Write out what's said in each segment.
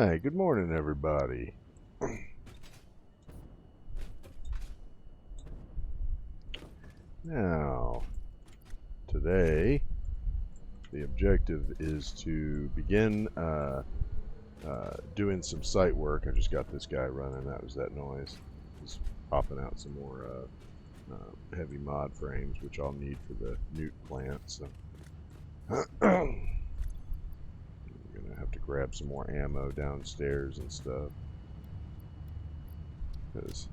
Hi, good morning, everybody. Now, today, the objective is to begin doing some site work. I just got this guy running. That was that noise. He's popping out some more heavy mod frames, which I'll need for the newt plant. So, I'm gonna have to grab some more ammo downstairs and stuff, because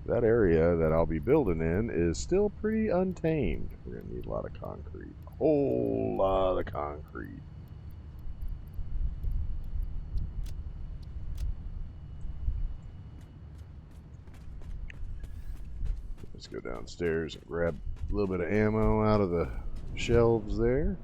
that area that I'll be building in is still pretty untamed. We're going to need a lot of concrete. A whole lot of concrete. Let's go downstairs and grab a little bit of ammo out of the shelves there.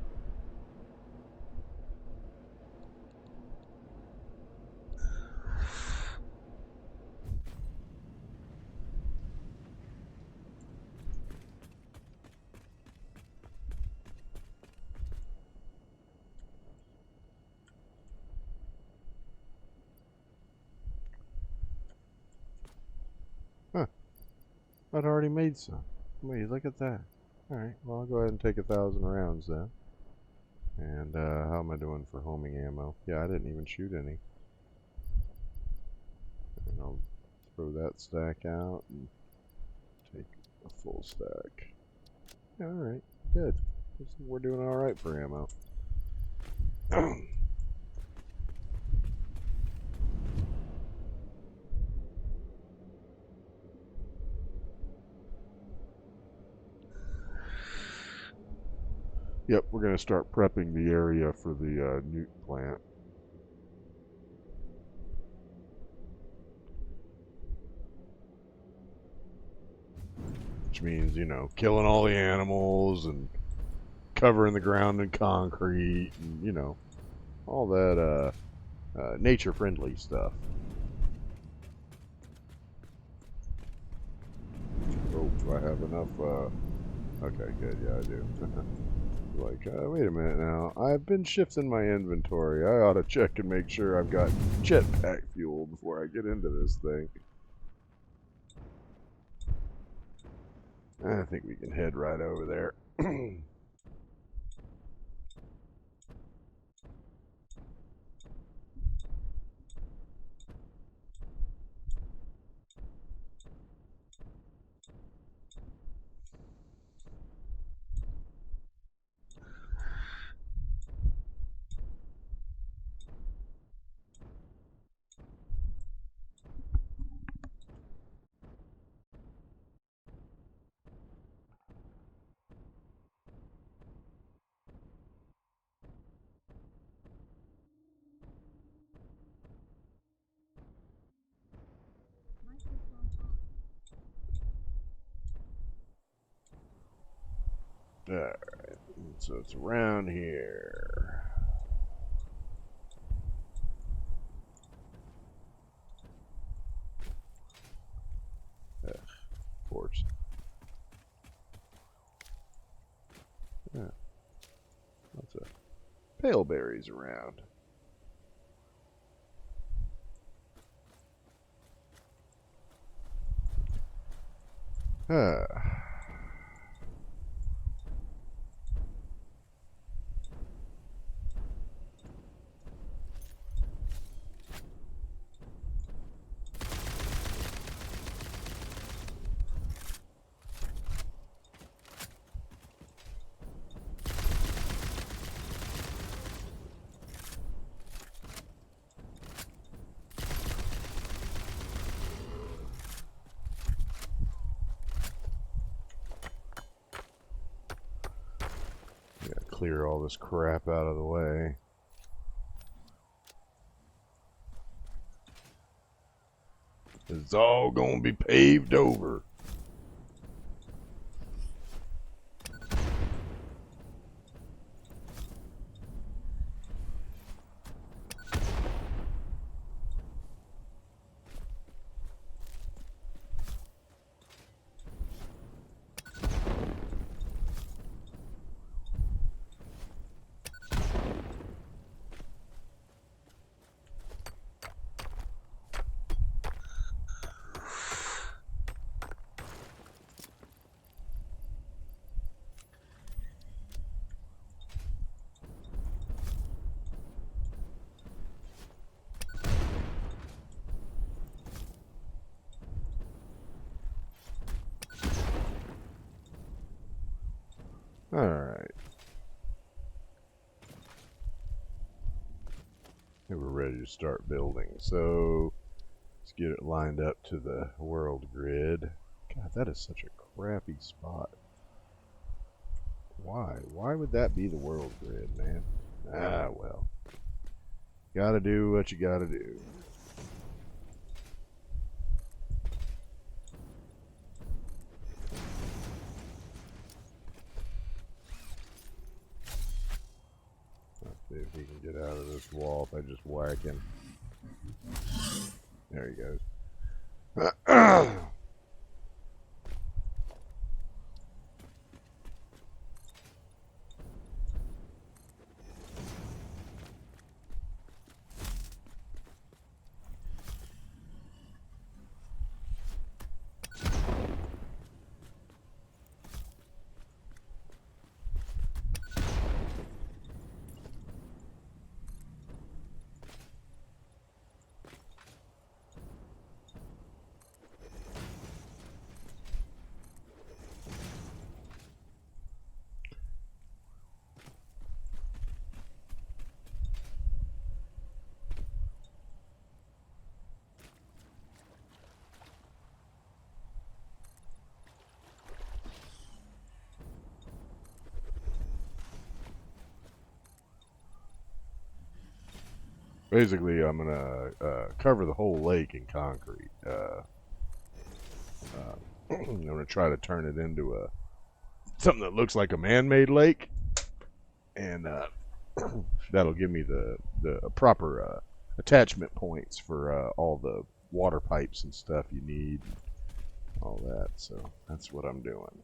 Huh. I'd already made some. Wait, look at that. Alright, well, I'll go ahead and take 1,000 rounds then. And how am I doing for homing ammo? Yeah, I didn't even shoot any. And I'll throw that stack out and take a full stack. Alright, good. We're doing alright for ammo. Yep, we're going to start prepping the area for the newt plant. Which means, you know, killing all the animals and covering the ground in concrete and, you know, all that nature-friendly stuff. Oh, do I have enough? Okay, good. Yeah, I do. Like, wait a minute now. I've been shifting my inventory. I ought to check and make sure I've got jetpack fuel before I get into this thing. I think we can head right over there. Alright, so it's around here. Of course. Yeah. Lots of pale berries around. Ah. Clear all this crap out of the way. It's all gonna be paved over. Alright. And we're ready to start building. So let's get it lined up to the world grid. God, that is such a crappy spot. Why? Why would that be the world grid, man? Ah, well. Gotta do what you gotta do. Let's see if he can get out of this wall if I just whack him. There he goes. Basically, I'm gonna cover the whole lake in concrete. I'm gonna try to turn it into something that looks like a man-made lake, and that'll give me the proper attachment points for all the water pipes and stuff you need, and all that. So that's what I'm doing.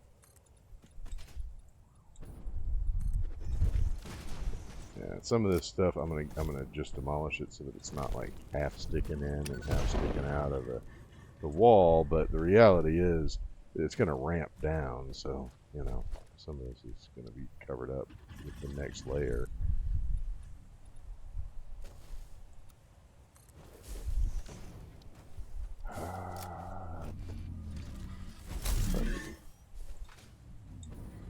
Yeah, some of this stuff I'm gonna just demolish it so that it's not like half sticking in and half sticking out of the wall. But the reality is it's gonna ramp down, so you know some of this is gonna be covered up with the next layer.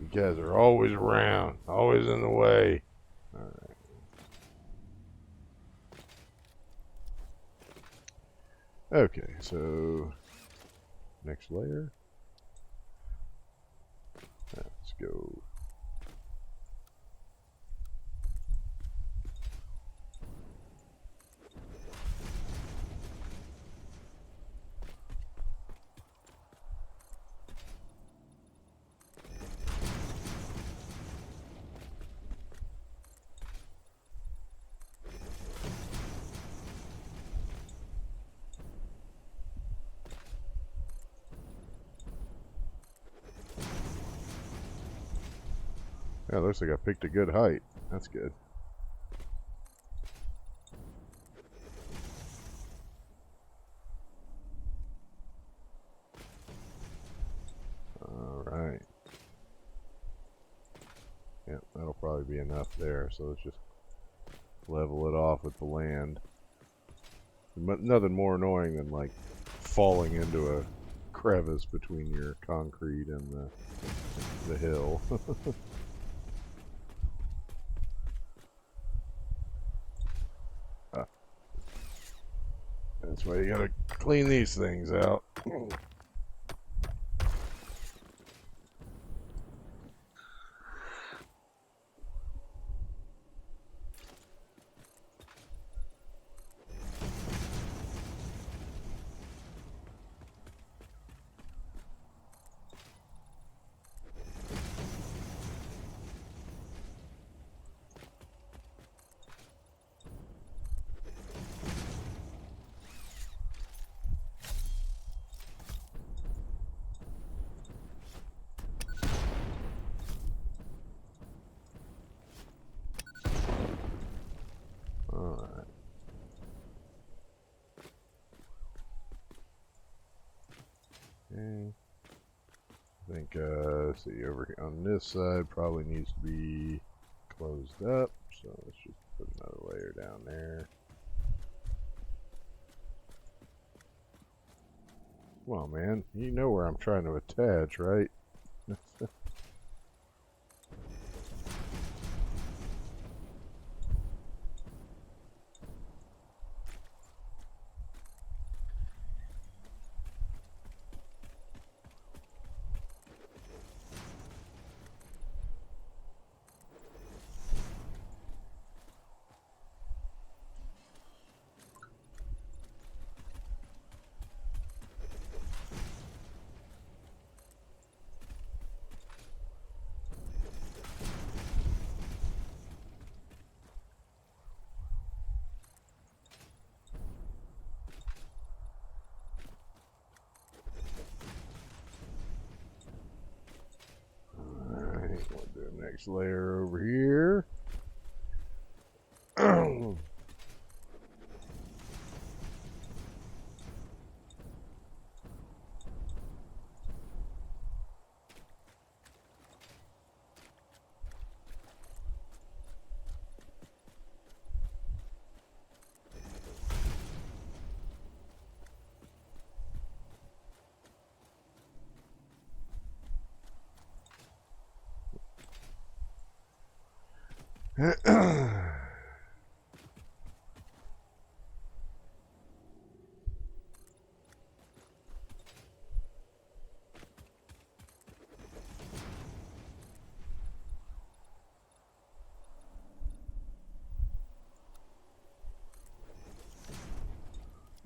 You guys are always around, always in the way. All right. Okay, so next layer. Let's go. Yeah, looks like I picked a good height. That's good. All right. Yep, that'll probably be enough there. So let's just level it off with the land. Nothing more annoying than like falling into a crevice between your concrete and the hill. That's why you gotta clean these things out. Alright. Okay. I think, let's see, over here on this side probably needs to be closed up. So let's just put another layer down there. Come on, man. You know where I'm trying to attach, right? next layer over here.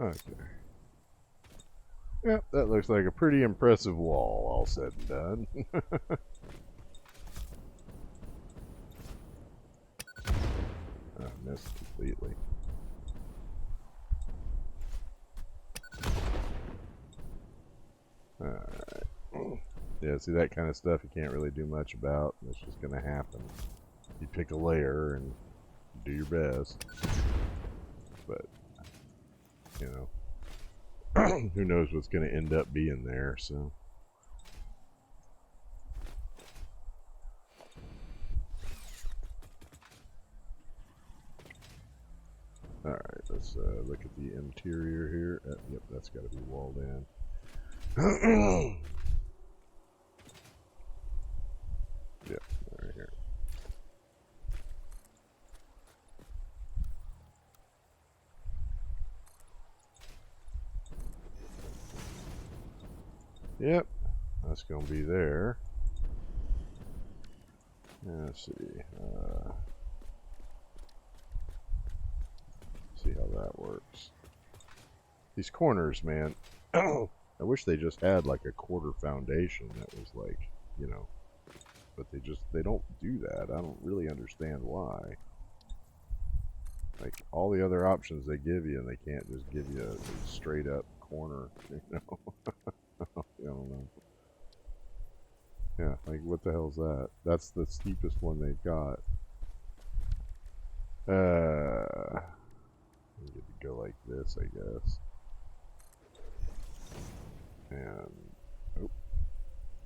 Okay. Yep, that looks like a pretty impressive wall, all said and done. I missed completely. Alright. Yeah, see, that kind of stuff you can't really do much about. It's just going to happen. You pick a layer and do your best. But, you know, who knows what's going to end up being there, so. Alright, let's look at the interior here. Yep, that's got to be walled in. Yep, right here. Yep, that's going to be there. Let's see. See how that works. These corners, man. I wish they just had like a quarter foundation that was like, you know, but they don't do that. I don't really understand why. Like all the other options they give you, and they can't just give you a straight up corner, you know. I don't know. Yeah, like what the hell's that? That's the steepest one they've got. You get to go like this, I guess. And oh,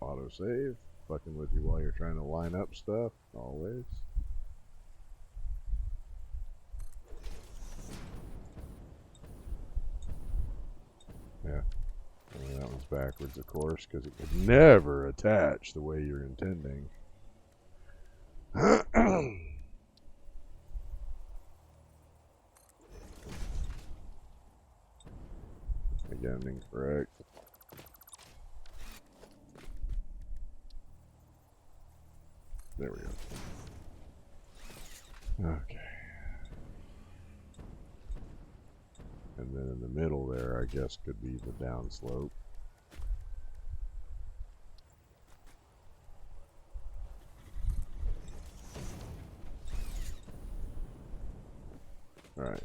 autosave. Fucking with you while you're trying to line up stuff, always. Yeah. And that one's backwards, of course, because it could never attach the way you're intending. Again, incorrect. There we go. Okay. And then in the middle there, I guess, could be the downslope. All right.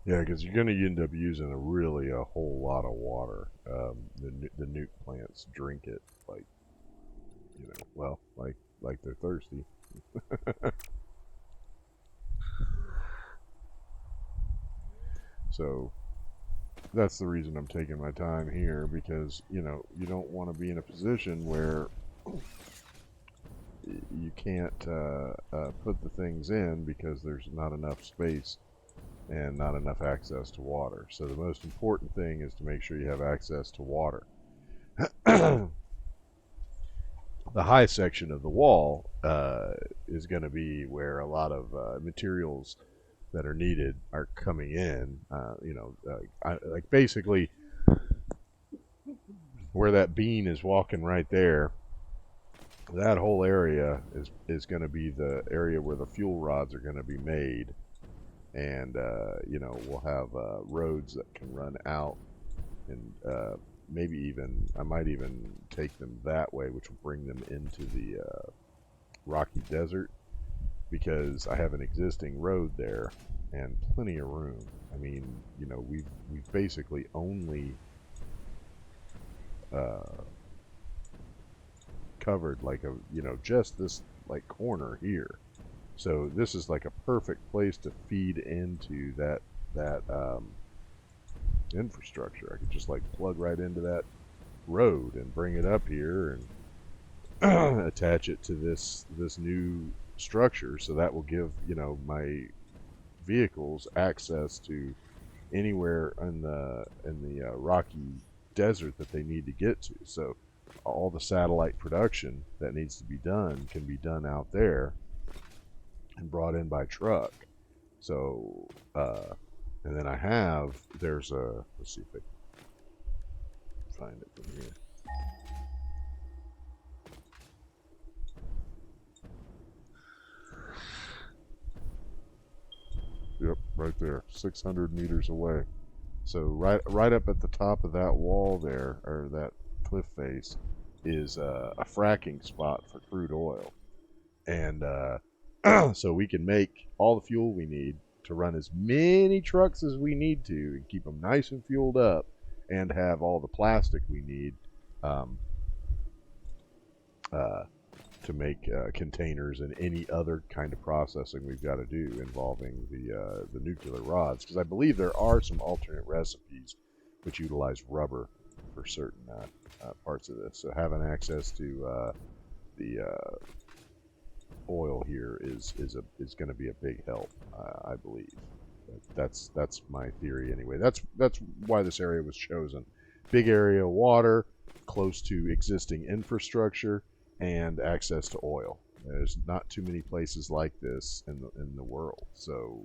Yeah, because you're going to end up using a whole lot of water. The nuke plants drink it like, you know, well, like they're thirsty. So that's the reason I'm taking my time here, because, you know, you don't want to be in a position where you can't put the things in because there's not enough space and not enough access to water. So the most important thing is to make sure you have access to water. The high section of the wall is going to be where a lot of materials that are needed are coming in. Like basically where that bean is walking right there, that whole area is going to be the area where the fuel rods are going to be made. And we'll have roads that can run out, and maybe even I might even take them that way, which will bring them into the rocky desert, because I have an existing road there and plenty of room. I mean, we've basically only covered like just this like corner here. So this is like a perfect place to feed into that infrastructure. I could just like plug right into that road and bring it up here and attach it to this new structure. So that will give my vehicles access to anywhere in the rocky desert that they need to get to. So all the satellite production that needs to be done can be done out there and brought in by truck. So and then there's a, let's see if I can find it from here. Yep, right there, 600 meters away. So right up at the top of that wall there, or that cliff face, is a fracking spot for crude oil. And so we can make all the fuel we need to run as many trucks as we need to and keep them nice and fueled up, and have all the plastic we need to make containers and any other kind of processing we've got to do involving the nuclear rods. Because I believe there are some alternate recipes which utilize rubber for certain parts of this. So having access to the oil here is going to be a big help, I believe. That's my theory anyway. That's why this area was chosen. Big area of water, close to existing infrastructure, and access to oil. There's not too many places like this in the world. So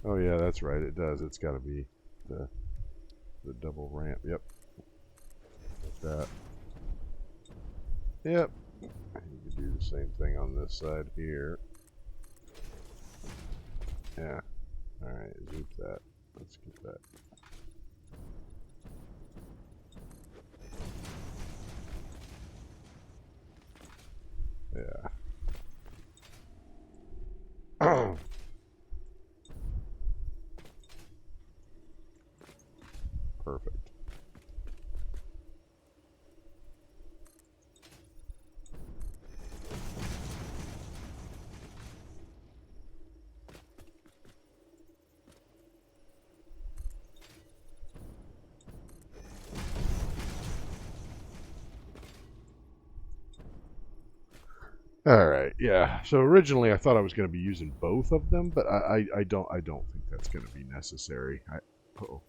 Oh yeah, that's right. It does. It's got to be the double ramp. Yep. Like that. Yep. You could do the same thing on this side here. Yeah. All right. Zoop that. Let's get that. Yeah. Perfect. All right, yeah. So originally I thought I was going to be using both of them, but I don't think that's going to be necessary. Uh-oh.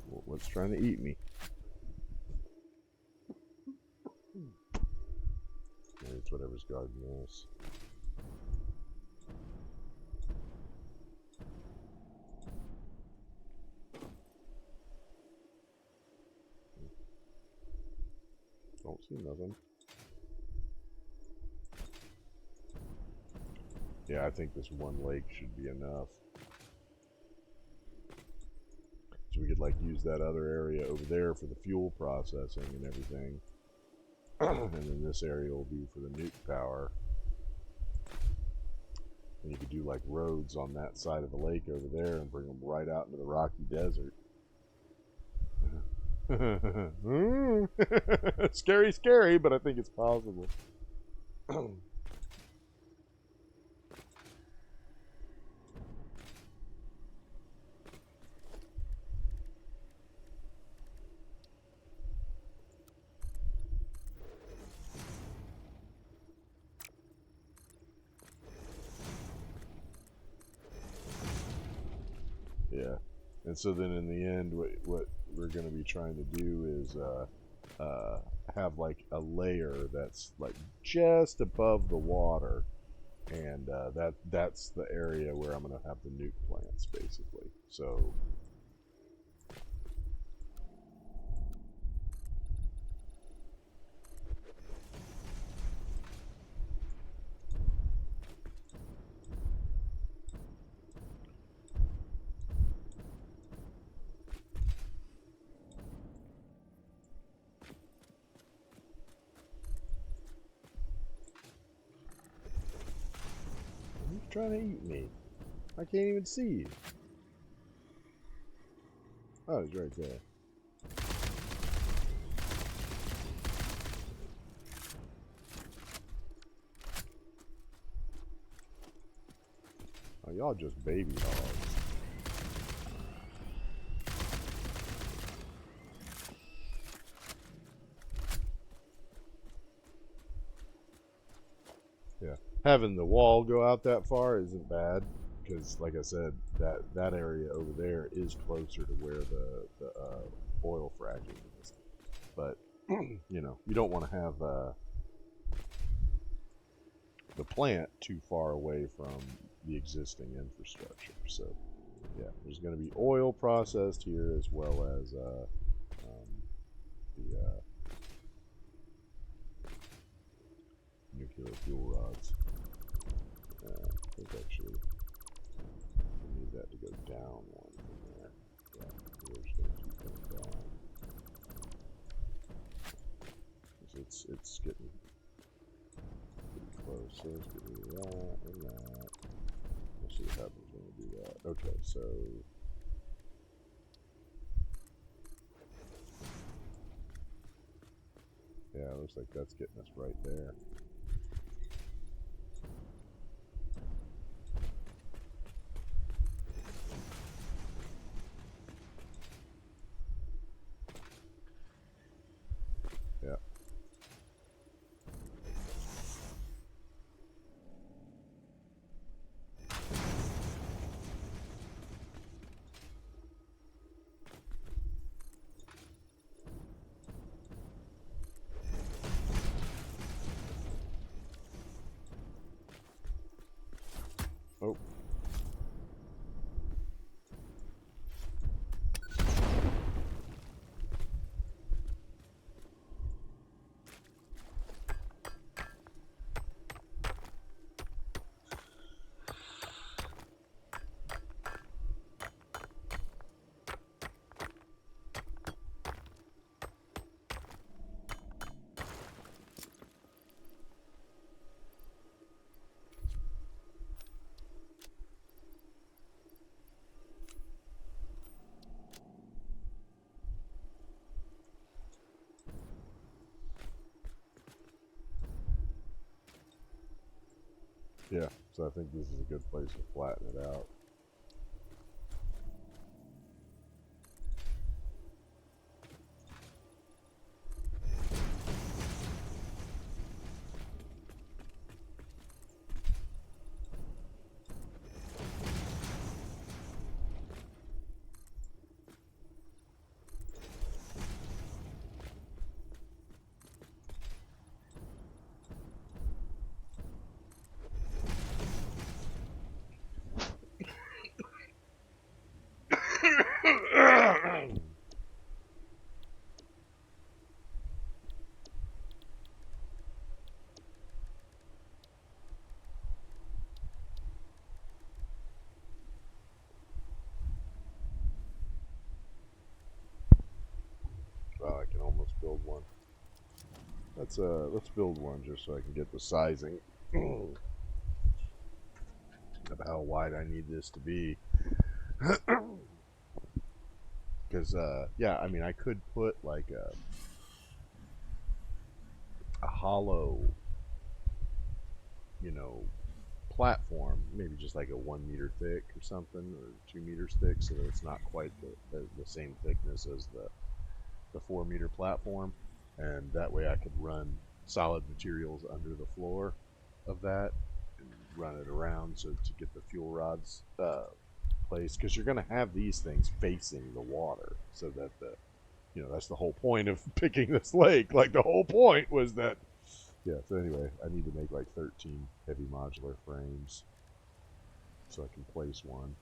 Well, what's trying to eat me? Maybe it's whatever's guarding this. Don't see nothing. Yeah, I think this one lake should be enough. So we could like use that other area over there for the fuel processing and everything. And then this area will be for the nuke power. And you could do like roads on that side of the lake over there and bring them right out into the rocky desert. Scary, scary, but I think it's possible. Yeah, and so then in the end, what we're going to be trying to do is have like a layer that's like just above the water, and that's the area where I'm going to have the nuke plants, basically. So. He's trying to eat me. I can't even see you. Oh, he's right there. Oh, y'all just baby hogs. Yeah. Having the wall go out that far isn't bad, because, like I said, that area over there is closer to where the oil fracking is. But, you know, you don't want to have the plant too far away from the existing infrastructure. So, yeah, there's going to be oil processed here as well as the nuclear fuel rods. I think actually we need that to go down one from there. Yeah, we're just going to keep going down. It's getting pretty close. So let's get rid of that and that. We'll see what happens when we do that. Okay, so yeah, it looks like that's getting us right there. Yeah. Oh. Yeah, so I think this is a good place to flatten it out. Wow, I can almost build one. Let's build one just so I can get the sizing of how how wide I need this to be. Because, yeah, I mean, I could put like a hollow, you know, platform, maybe just like a 1 meter thick or something, or 2 meters thick, so that it's not quite the same thickness as the 4 meter platform. And that way I could run solid materials under the floor of that and run it around so to get the fuel rods placed, because you're going to have these things facing the water, so that that's the whole point of picking this lake. Like, the whole point was that. Yeah, so anyway, I need to make like 13 heavy modular frames so I can place one.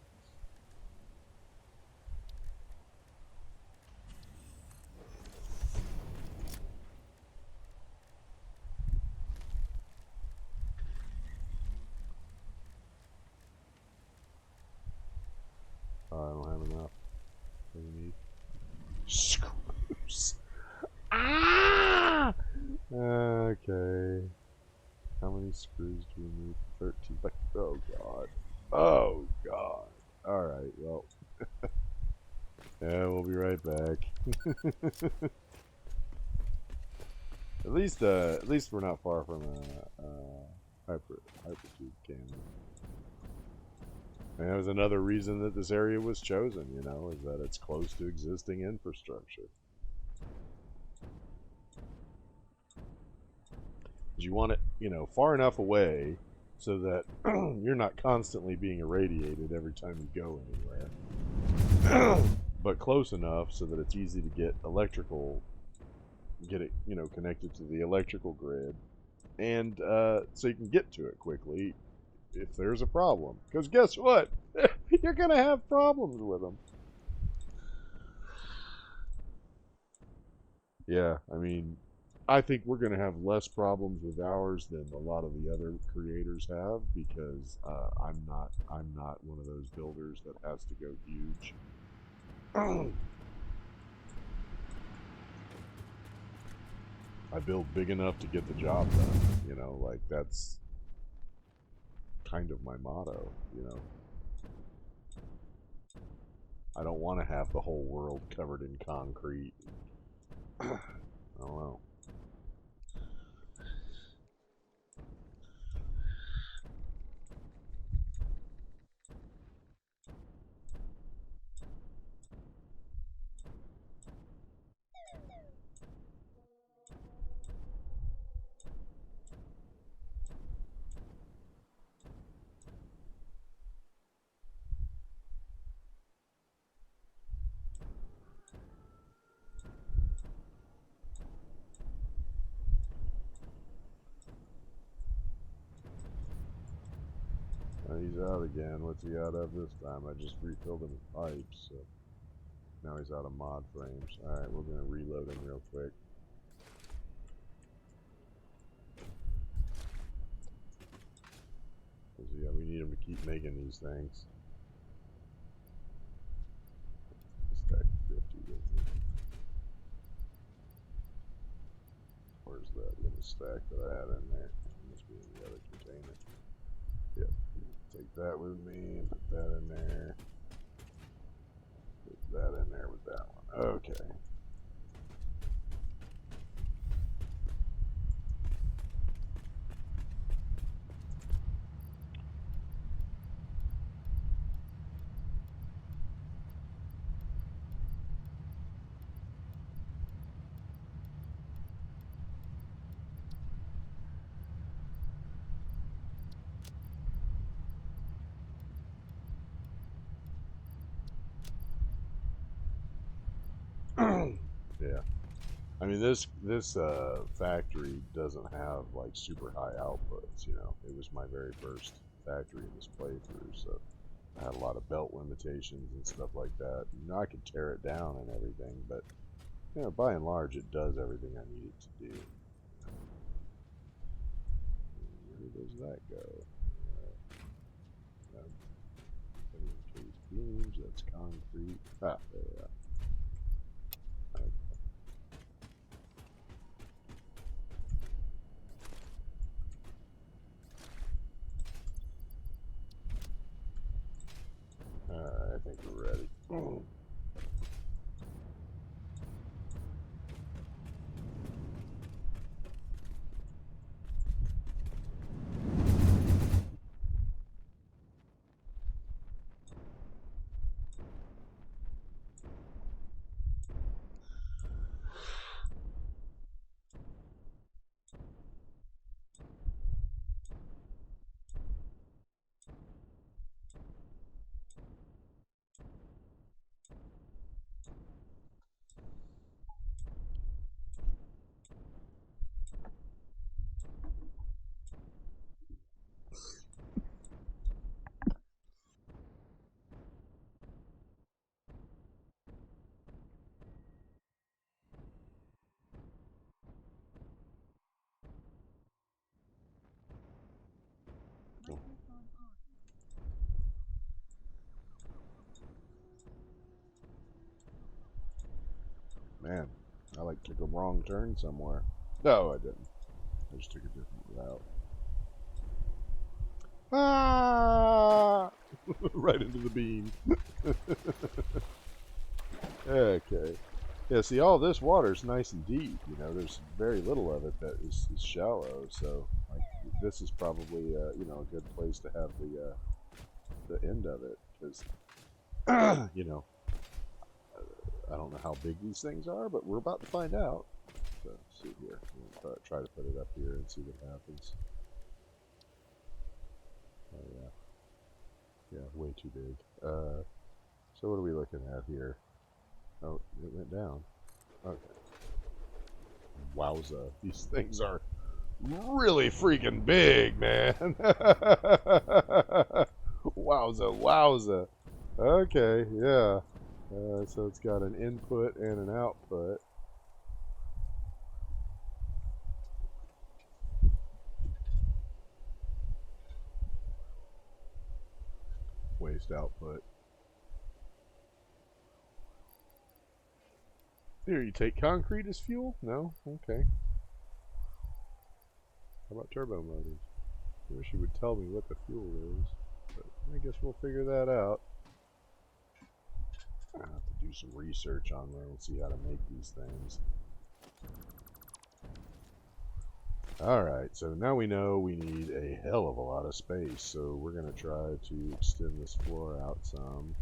I don't have enough. What do you need? Screws. Ah! Okay. How many screws do we need? 13. Like, oh god. Oh god. Alright, well. Yeah, we'll be right back. At least we're not far from a hypertube cannon. And that was another reason that this area was chosen, is that it's close to existing infrastructure. You want it, far enough away so that you're not constantly being irradiated every time you go anywhere. But close enough so that it's easy to get it, connected to the electrical grid. And so you can get to it quickly if there's a problem. Because guess what? You're going to have problems with them. Yeah, I mean, I think we're going to have less problems with ours than a lot of the other creators have, because I'm not one of those builders that has to go huge. I build big enough to get the job done, like that's kind of my motto, I don't want to have the whole world covered in concrete. I don't know. He's out again. What's he out of this time? I just refilled him with pipes, so now he's out of mod frames. Alright, we're going to reload him real quick. Yeah, we need him to keep making these things. Stack 50 with me. Where's that little stack that I had in there? It must be in the other container. Yep. Take that with me and put that in there. Put that in there with that one. Okay. Yeah. I mean, this factory doesn't have like super high outputs. It was my very first factory in this playthrough, so I had a lot of belt limitations and stuff like that. I could tear it down and everything, but by and large, it does everything I need it to do. Where does that go? Case beams. That's concrete. Ah, there we are. Okay. Man, I like took a wrong turn somewhere. No, I didn't. I just took a different route. Ah! Right into the beam. Okay. Yeah, see, all this water is nice and deep. You know, there's very little of it that is shallow. So, like, this is probably, a good place to have the end of it, because, you know, I don't know how big these things are, but we're about to find out. So, let's see here. We'll try to put it up here and see what happens. Oh yeah, way too big. So what are we looking at here? Oh, it went down. Okay. Wowza, these things are really freaking big, man. Wowza, wowza. Okay, yeah. So it's got an input and an output. Waste output. Here, you take concrete as fuel? No? Okay. How about turbo motors? I wish you would tell me what the fuel is, but I guess we'll figure that out. I have to do some research on there and see how to make these things. Alright, so now we know we need a hell of a lot of space, so we're going to try to extend this floor out some.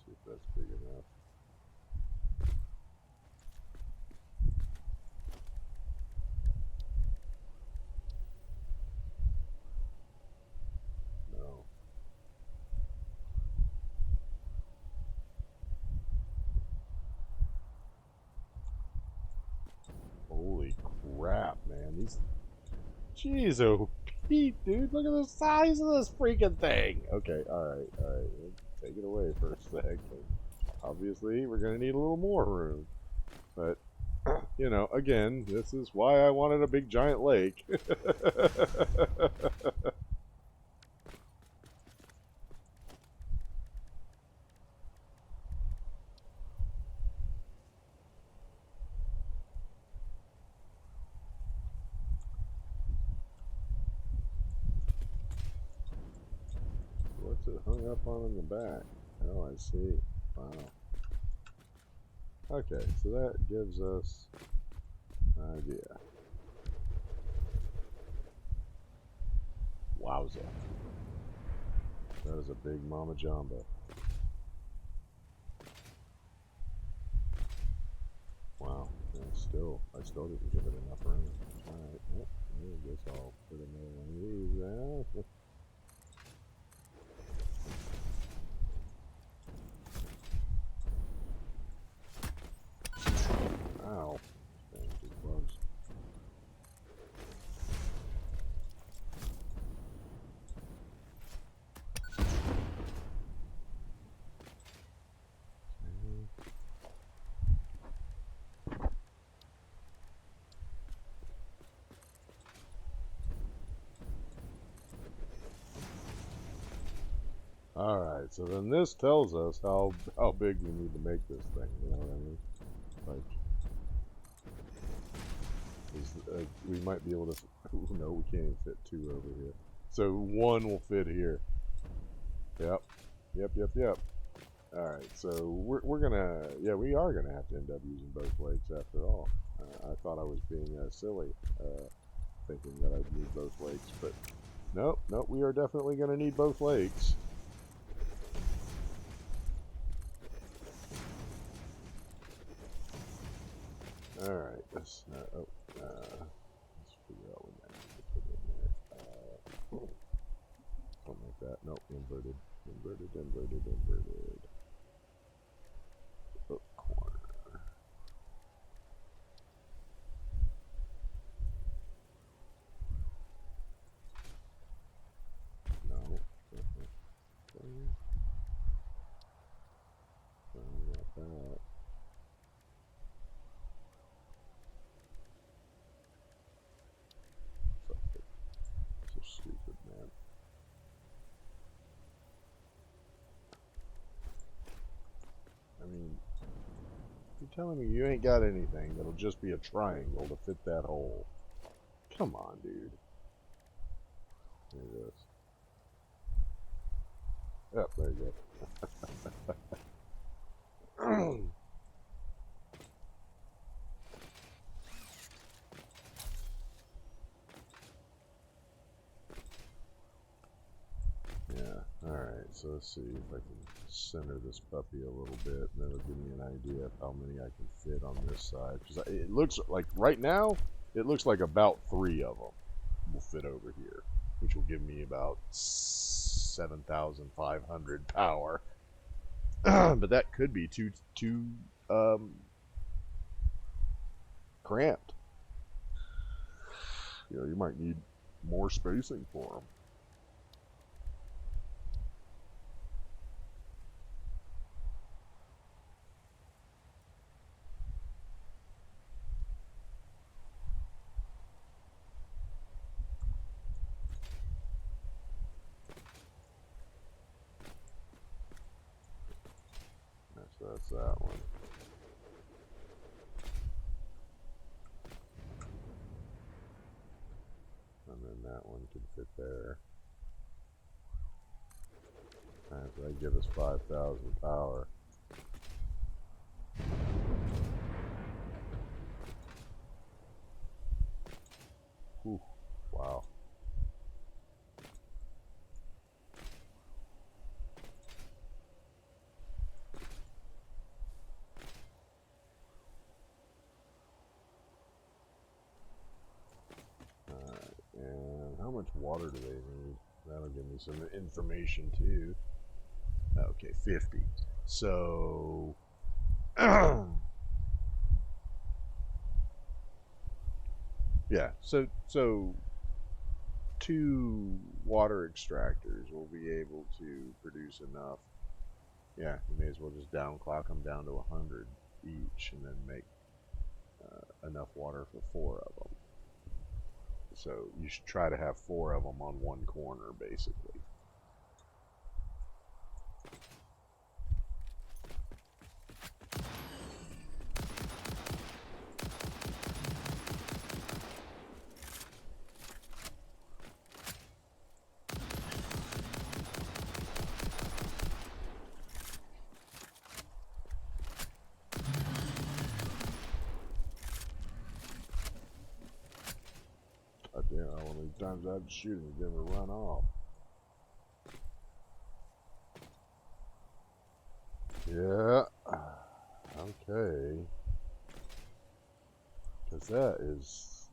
See if that's big enough. No. Holy crap, man. These... Jeez, oh Pete, dude. Look at the size of this freaking thing. Okay, alright. Take it away for a sec. Obviously, we're going to need a little more room. But, you know, again, this is why I wanted a big giant lake. What's it hung up on in the back? Oh, I see. Wow. Okay, so that gives us an idea. Wowza. That is a big mama jamba. Wow. Yeah, I still didn't give it enough room. Alright, well, I guess I'll put another one of these there. Ow. Dang, too close. Alright, so then this tells us how big we need to make this thing, you know what I mean? Like, we might be able to... No, we can't even fit two over here. So one will fit here. Yep. Alright, so we're gonna... Yeah, we are gonna have to end up using both lakes after all. I thought I was being silly, thinking that I'd need both lakes, but... Nope, we are definitely gonna need both lakes. Alright, let's figure out what I need to put in there. Something like that. Nope, inverted. Oh, corner. No. telling me you ain't got anything that'll just be a triangle to fit that hole. Come on, dude. There it is. Yep, there you go. Yeah, alright, so let's see if I can center this puppy a little bit, and that'll give me an idea of how many I can fit on this side. Because it looks like, right now, it looks like about 3 of them will fit over here, which will give me about 7,500 power. But that could be too cramped. You know, you might need more spacing for them. So that's that one. And then that one could fit there. Alright, so that gives us 5,000 power. Whew, wow. And how much water do they need? That'll give me some information too. Okay, 50. So yeah, so 2 water extractors will be able to produce enough. Yeah, you may as well just downclock them down to 100 each, and then make enough water for 4 of them. So you should try to have 4 of them on one corner, basically. God damn, how many times I had to shoot him, he never run off. Yeah. Okay. Because that is,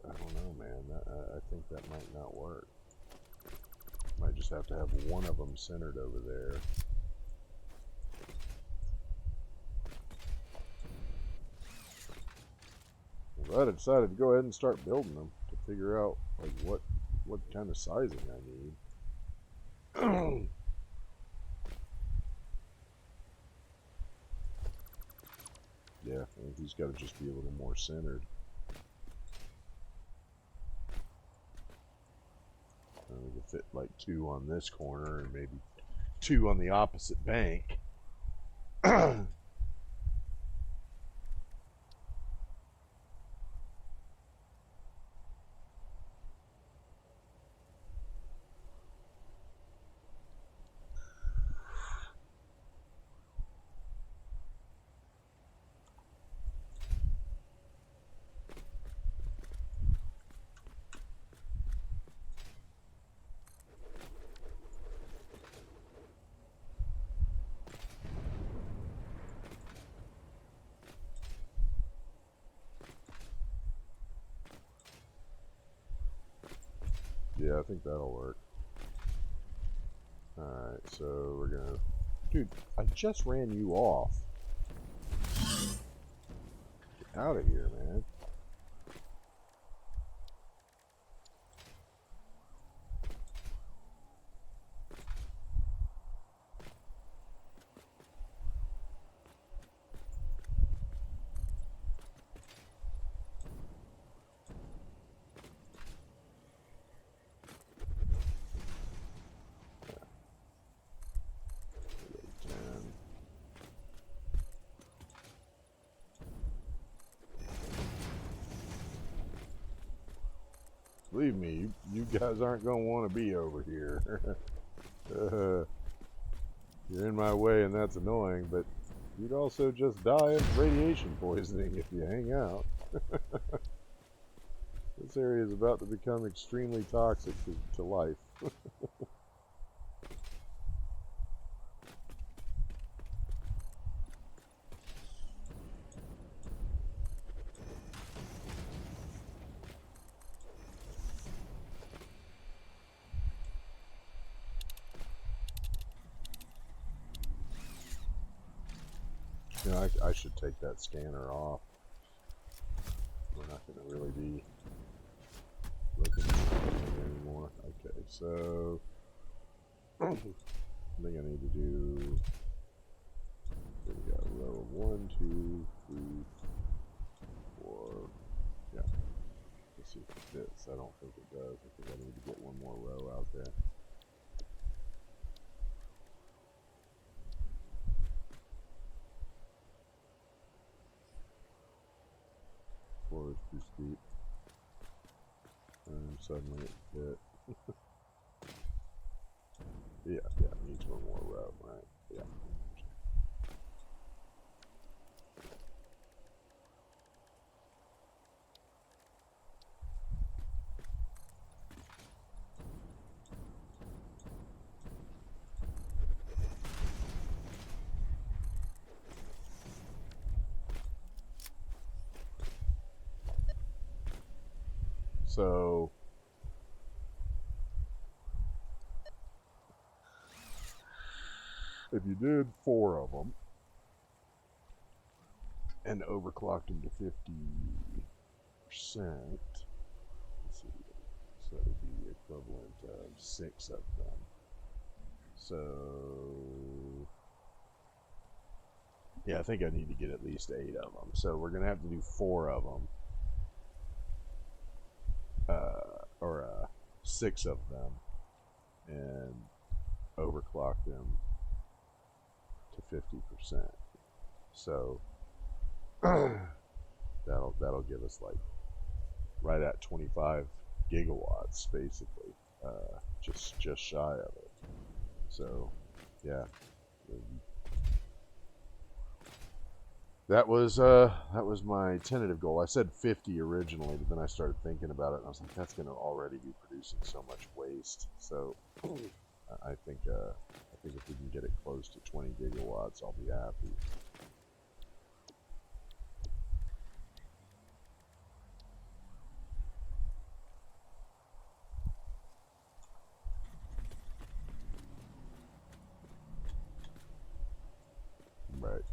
I don't know, man. I think that might not work. Might just have to have one of them centered over there. But I decided to go ahead and start building them to figure out like what kind of sizing I need. Yeah, I think he's got to just be a little more centered. We could fit like 2 on this corner and maybe 2 on the opposite bank. Yeah, I think that'll work. Alright, so we're gonna... Dude, I just ran you off. Get out of here, man. Believe me, you guys aren't going to want to be over here. You're in my way and that's annoying, but you'd also just die of radiation poisoning if you hang out. This area is about to become extremely toxic to life. You know, I should take that scanner off. We're not going to really be looking at it anymore. Okay, so I think I need to do. So we got a row of 1, 2, 3, 4. Yeah. Let's see if it fits. I don't think it does. I think I need to get one more row out there. Floor is too steep. And suddenly it fit. Yeah, it needs one more row, right? Yeah. So if you did 4 of them and overclocked them to 50%, let's see, so that would be the equivalent of 6 of them. So yeah, I think I need to get at least 8 of them. So we're gonna have to do 4 of them, or 6 of them, and overclock them to 50%. So that'll give us like right at 25 gigawatts, basically, just shy of it. So yeah, that was my tentative goal. I said 50 originally, but then I started thinking about it, and I was like, that's going to already be producing so much waste. So I think if we can get it close to 20 gigawatts, I'll be happy. Right.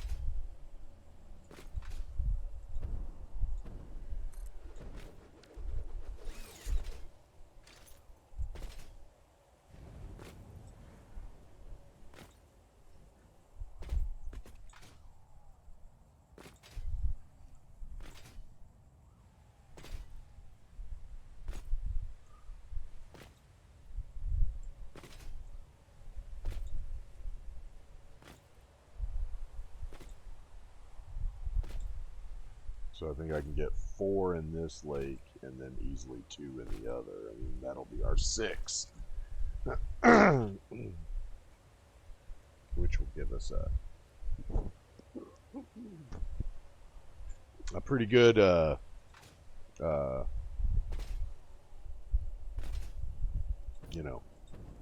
So I think I can get 4 in this lake and then easily 2 in the other. I mean, that'll be our 6. Which will give us a pretty good you know,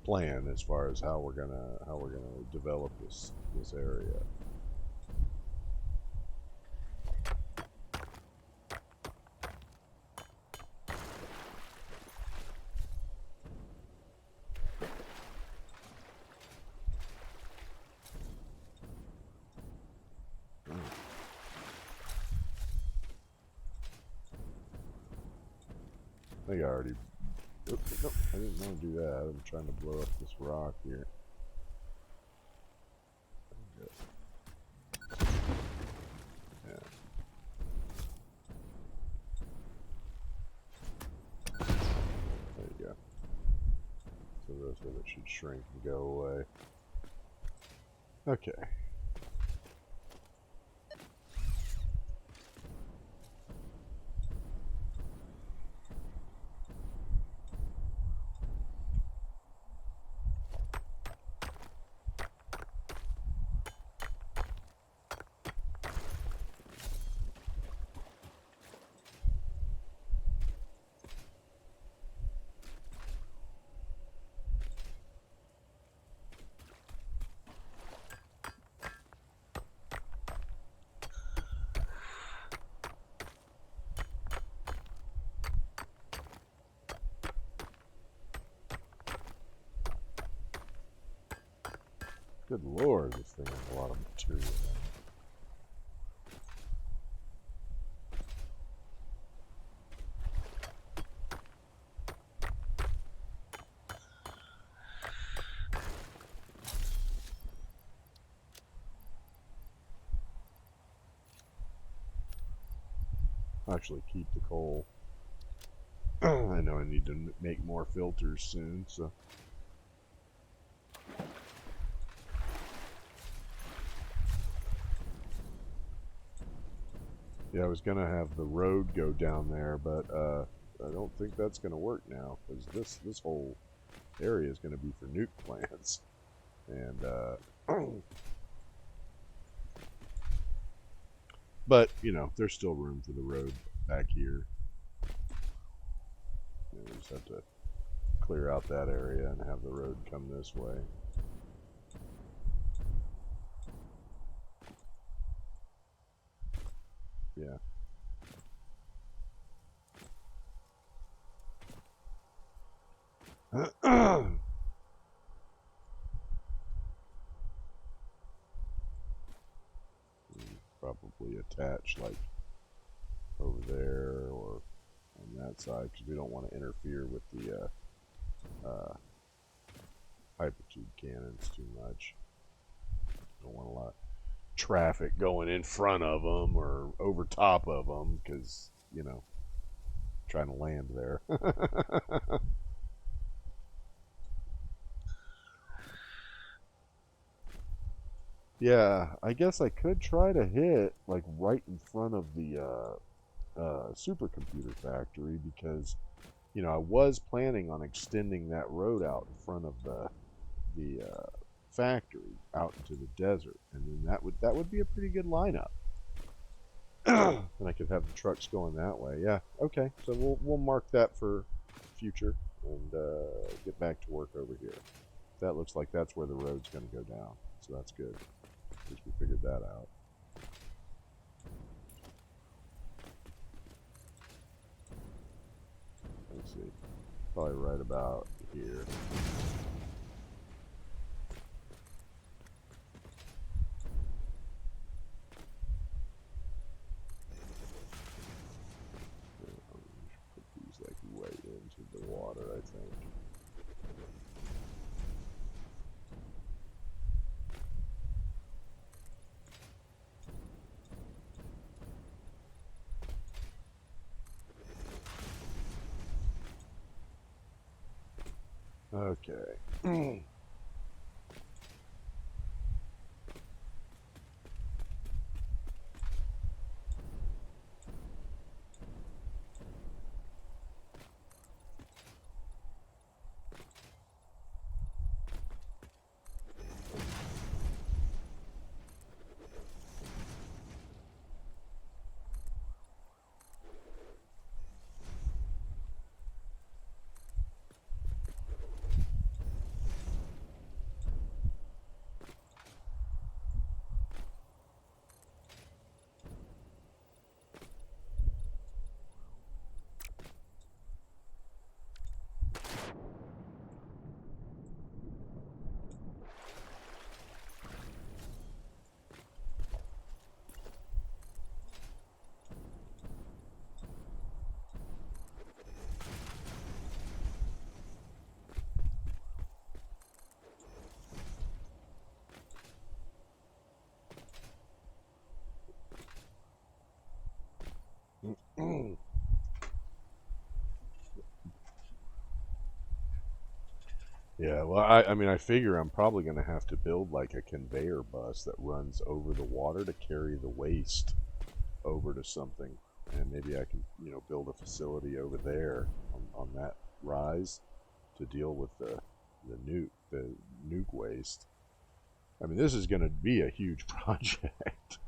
plan as far as how we're gonna develop this area. I think I already. Nope, I didn't want to do that. I'm trying to blow up this rock here. Yeah. There you go. So the rest of it should shrink and go away. Okay. Good lord, this thing has a lot of material. Actually keep the coal. I know I need to make more filters soon, so. Yeah, I was gonna have the road go down there, but I don't think that's gonna work now, because this whole area is gonna be for nuke plants, and but you know, there's still room for the road back here. You know, we just have to clear out that area and have the road come this way. Yeah. Probably attach like over there or on that side, because we don't want to interfere with the hypertube cannons too much. Don't want a lot of traffic going in front of them or over top of them, because, you know, trying to land there. Yeah, I guess I could try to hit like right in front of the supercomputer factory, because you know I was planning on extending that road out in front of the factory out into the desert, and then that would be a pretty good lineup. And I could have the trucks going that way. Yeah, okay. So we'll mark that for future and get back to work over here. That looks like that's where the road's going to go down, so that's good. At least we figured that out. Let's see. Probably right about here. Put these like right into the water, I think. Okay. Yeah, well, I mean, I figure I'm probably going to have to build like a conveyor bus that runs over the water to carry the waste over to something. And maybe I can, you know, build a facility over there on that rise to deal with the nuke waste. I mean, this is going to be a huge project.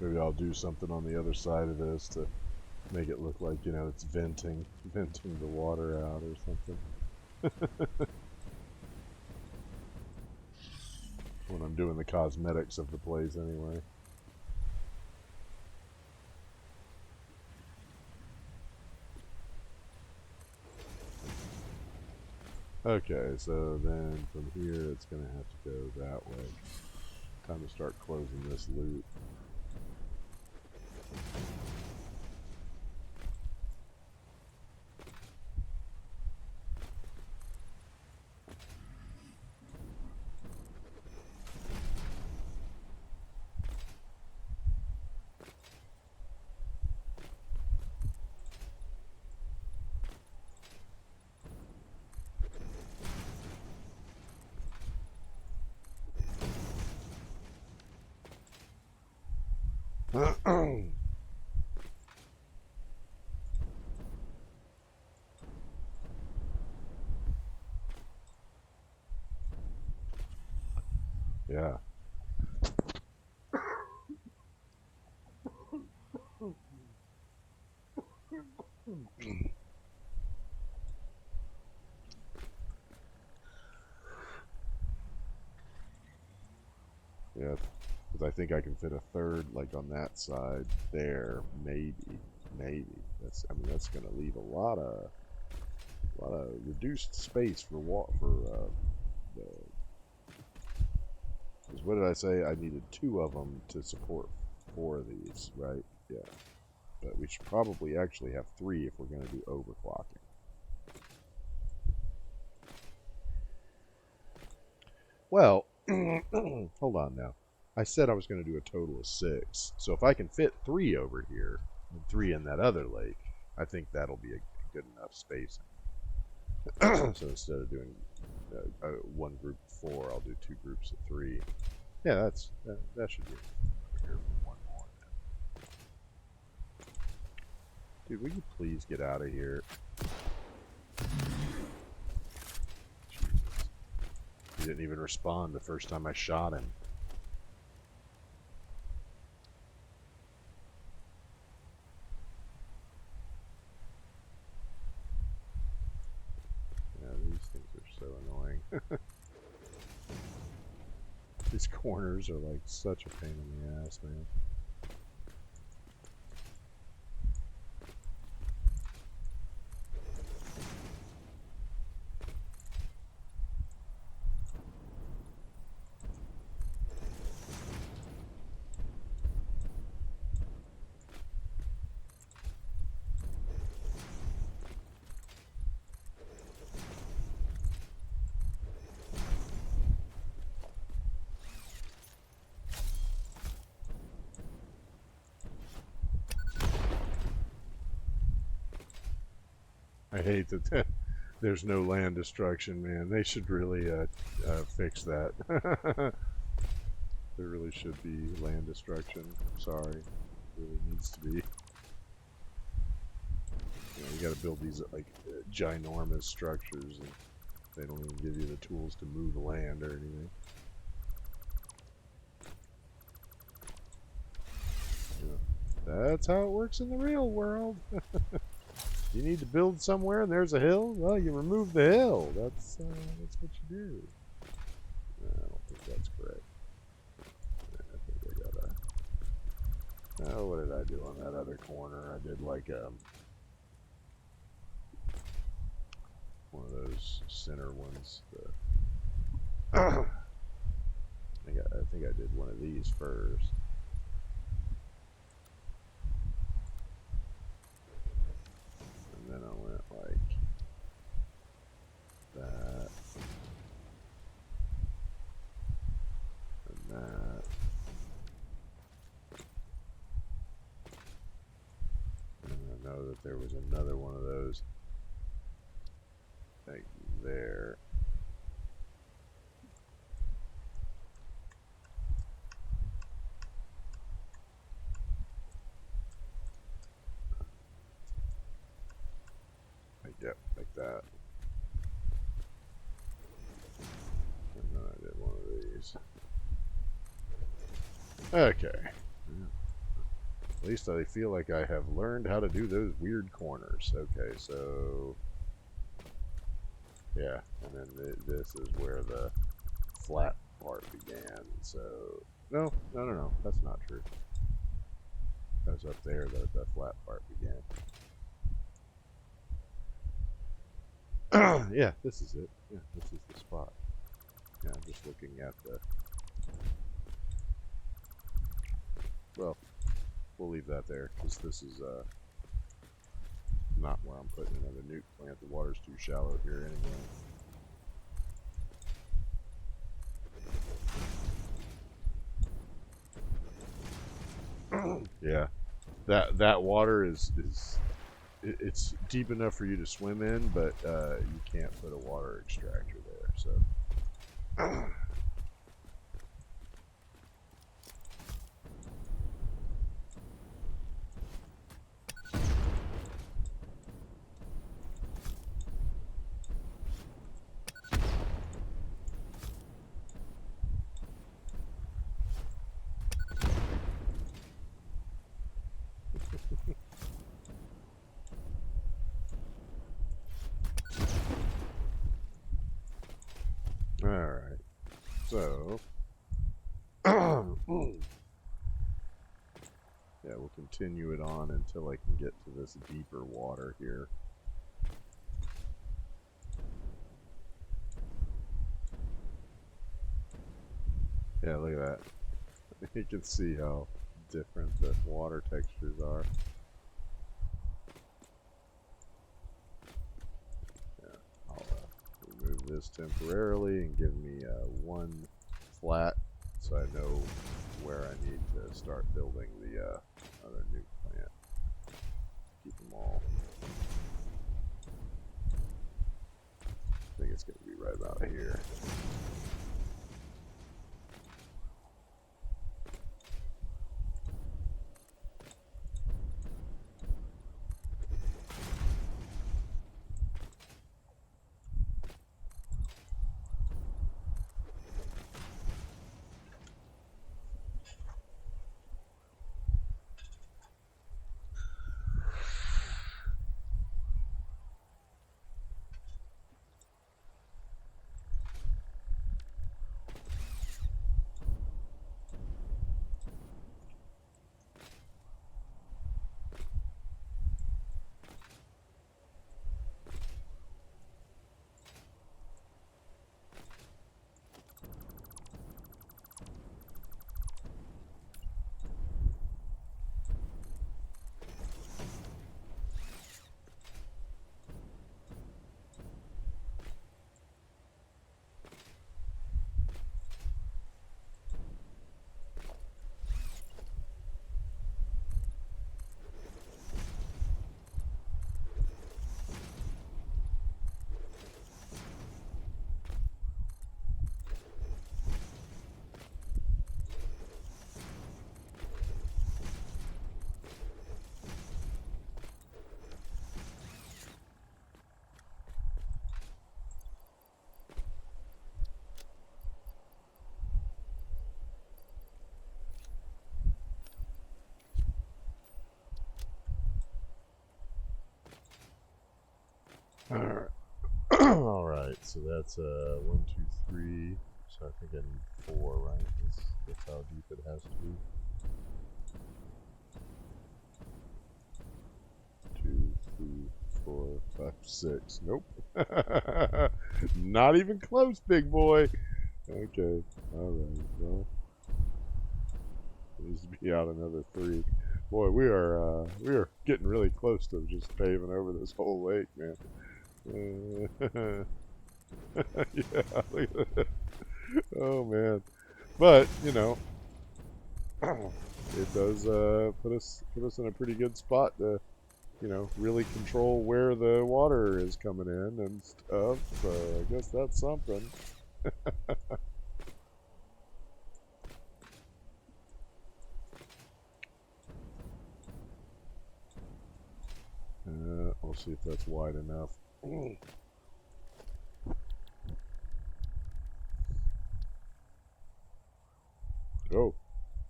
Maybe I'll do something on the other side of this to make it look like, you know, it's venting the water out or something. When I'm doing the cosmetics of the place anyway. Okay, so then from here it's going to have to go that way. Time to start closing this loop. Yeah. Yeah, because I think I can fit a third, like on that side there, maybe. That's, I mean, that's going to leave a lot of reduced space for the. Because what did I say? I needed 2 of them to support 4 of these, right? Yeah. But we should probably actually have 3 if we're going to do overclocking. Well, hold on now. I said I was going to do a total of 6. So if I can fit 3 over here and 3 in that other lake, I think that'll be a good enough spacing. So instead of doing 1 group of 4, I'll do 2 groups of 3. Yeah, that should be over here for 1 more. Dude, will you please get out of here? Jesus. He didn't even respond the first time I shot him. Yeah, these things are so annoying. These corners are like such a pain in the ass, man. I hate that there's no land destruction, man. They should really fix that. There really should be land destruction. Sorry. It really needs to be. You know, you gotta build these like ginormous structures and they don't even give you the tools to move the land or anything. You know, that's how it works in the real world. You need to build somewhere and there's a hill? Well, you remove the hill. That's what you do. No, I don't think that's correct. I think I gotta... Oh, what did I do on that other corner? I did like one of those center ones. I think I did one of these first. And then I went like that. And that. that there was another one of those like there. Yep, like that. And then I did one of these. Okay. At least I feel like I have learned how to do those weird corners. Okay, so... yeah, and then this is where the flat part began. So... no, that's not true. That's up there that the flat part began. Yeah, this is it. Yeah, this is the spot. Yeah, I'm just looking at the... well, we'll leave that there, because this is not where I'm putting another nuke plant. The water's too shallow here anyway. Yeah, that water is it's deep enough for you to swim in, but you can't put a water extractor there. So. Alright, so, yeah, we'll continue it on until I can get to this deeper water here. Yeah, look at that. You can see how different the water textures are. I'll remove this temporarily and give me one flat so I know where I need to start building the other nuke plant. Keep them all. I think it's going to be right about here. Alright. Alright, so that's 1, 2, 3. So I think I need 4, right? That's how deep it has to be. 2, 3, 4, 5, 6. Nope. Not even close, big boy. Okay. Alright. Well, needs to be out another 3. Boy, we are getting really close to just paving over this whole lake, man. Yeah, look at that. Oh man, but you know, it does put us in a pretty good spot to really control where the water is coming in and stuff. So I guess that's something. We'll see if that's wide enough. Oh,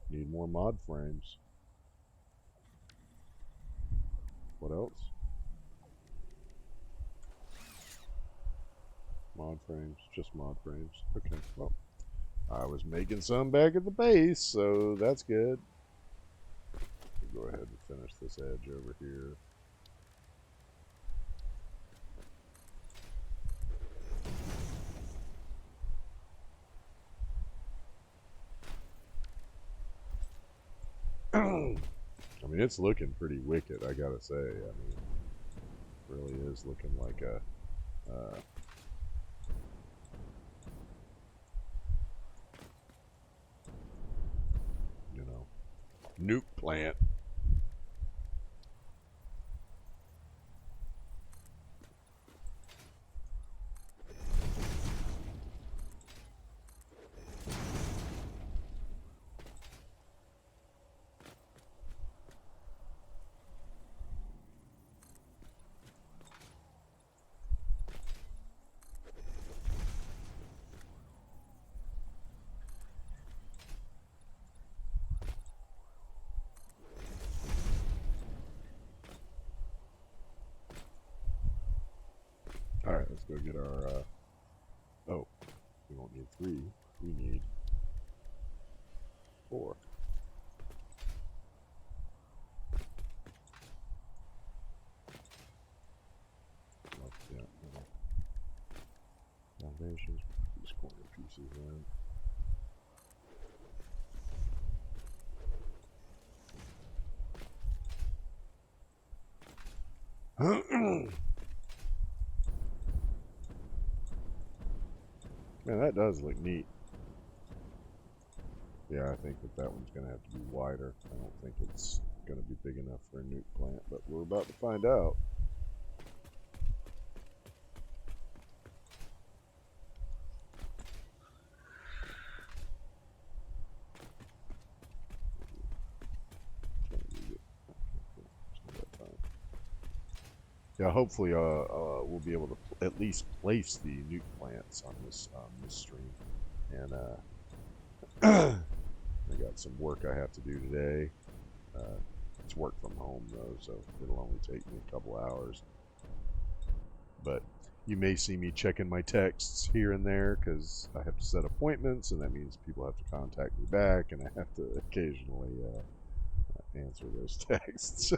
need more mod frames. What else? Mod frames, just mod frames. Okay, well, I was making some back at the base, so that's good. We'll go ahead and finish this edge over here. I mean, it's looking pretty wicked, I gotta say. I mean, it really is looking like a nuke plant. Alright, let's go get our, oh, we don't need 3, we need 4. Yeah, foundations, these corner pieces in. Man, that does look neat. Yeah, I think that one's going to have to be wider. I don't think it's going to be big enough for a nuke plant, but we're about to find out. Yeah, hopefully we'll be able to at least place the nuke plants on this stream. And I got some work I have to do today. It's work from home though, so it'll only take me a couple hours. But you may see me checking my texts here and there because I have to set appointments, and that means people have to contact me back, and I have to occasionally answer those texts.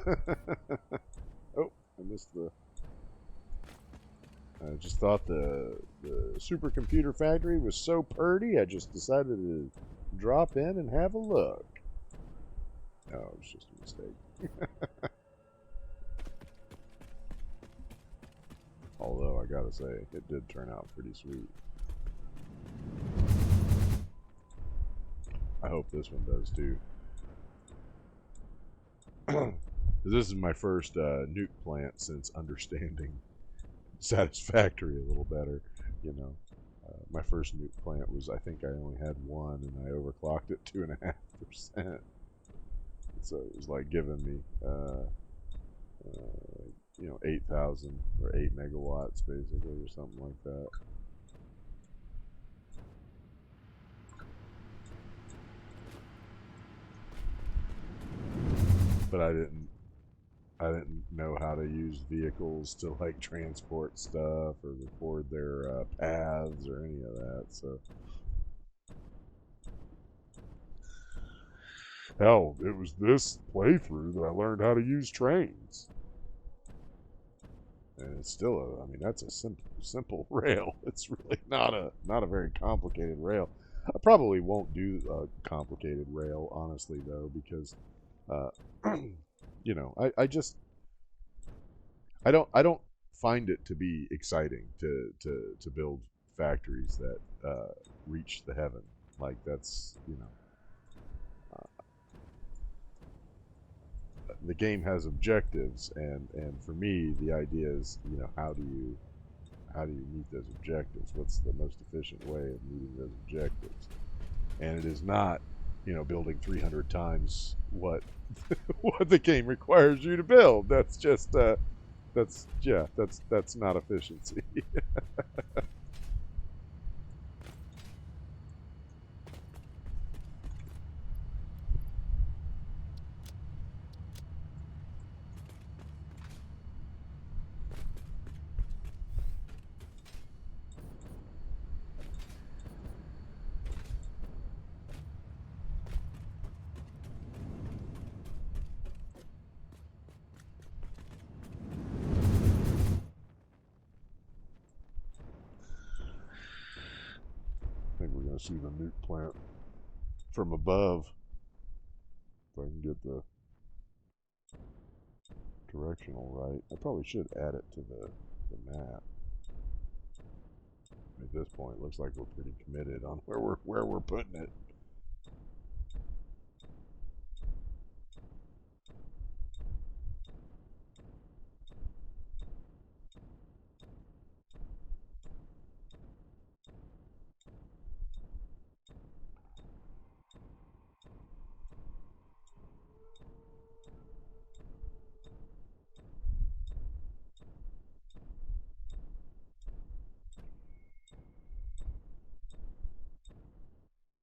Oh, I missed the... I just thought the supercomputer factory was so purty, I just decided to drop in and have a look. No, it was just a mistake. Although, I gotta say, it did turn out pretty sweet. I hope this one does too. This is my first nuke plant since understanding Satisfactory a little better, you know. My first nuke plant was, I think I only had one, and I overclocked it 2.5%. So it was like giving me, 8,000 or 8 megawatts basically, or something like that. But I didn't know how to use vehicles to like transport stuff or record their paths or any of that. So hell, it was this playthrough that I learned how to use trains. And it's still I mean, that's a simple rail. It's really not a very complicated rail. I probably won't do a complicated rail, honestly, though, because I don't find it to be exciting to build factories that reach the heaven. Like, that's the game has objectives, and for me, the idea is, how do you meet those objectives? What's the most efficient way of meeting those objectives? And it is not, building 300 times what what the game requires you to build. That's just that's not efficiency. I think we're going to see the nuke plant from above. If I can get the directional right. I probably should add it to the map. At this point, it looks like we're pretty committed on where we're putting it.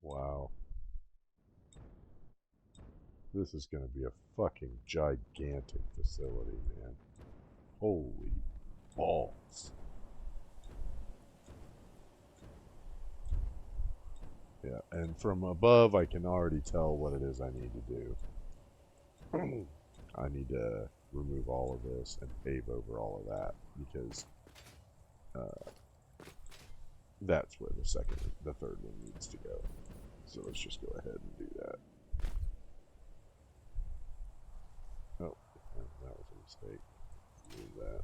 Wow. This is going to be a fucking gigantic facility, man. Holy balls. Yeah, and from above, I can already tell what it is I need to do. I need to remove all of this and pave over all of that, because that's where the third one needs to go. So let's just go ahead and do that. Oh, that was a mistake. Move that.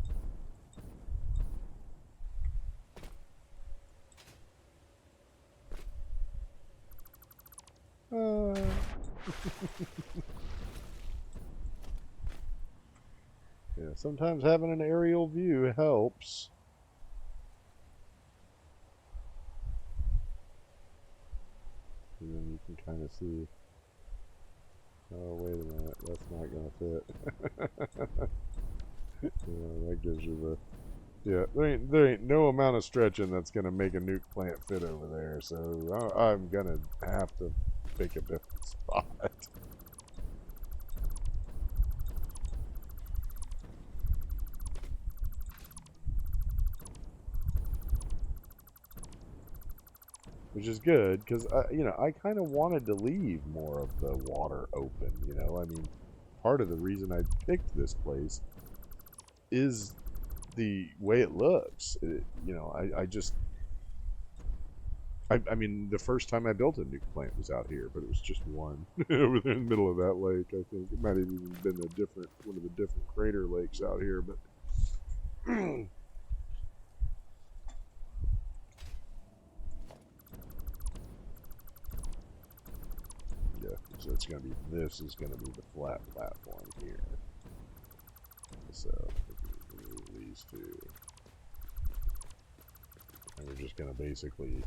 Yeah, sometimes having an aerial view helps. And then you can kind of see, oh, wait a minute, that's not going to fit. Yeah, that gives you the, yeah, there ain't no amount of stretching that's going to make a nuke plant fit over there, so I'm going to have to pick a different spot. Which is good, because I kind of wanted to leave more of the water open. I mean, part of the reason I picked this place is the way it looks. I mean, the first time I built a nuke plant was out here, but it was just one over there in the middle of that lake. I think it might have even been one of the different crater lakes out here, but. So it's going to be, this is going to be the flat platform here. So we can remove these two. And we're just going to basically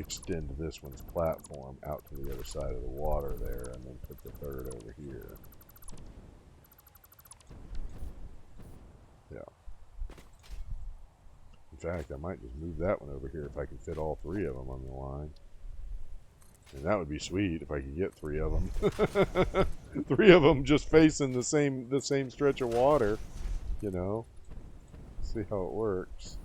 extend this one's platform out to the other side of the water there, and then put the third over here. Yeah. In fact, I might just move that one over here if I can fit all three of them on the line. And that would be sweet if I could get three of them. Three of them just facing the same stretch of water, See how it works.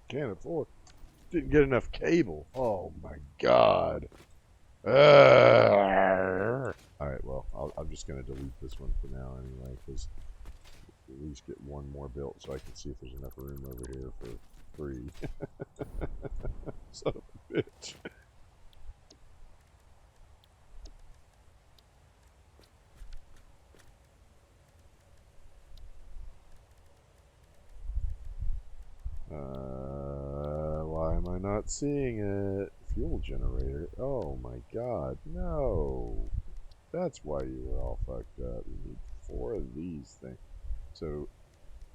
Can't afford. Didn't get enough cable. Oh my god. Alright, well, I'm just going to delete this one for now anyway, because at least get one more built so I can see if there's enough room over here for free. Son of a bitch. Why am I not seeing it? Fuel generator. Oh my god, no. That's why you were all fucked up. You need 4 of these things. So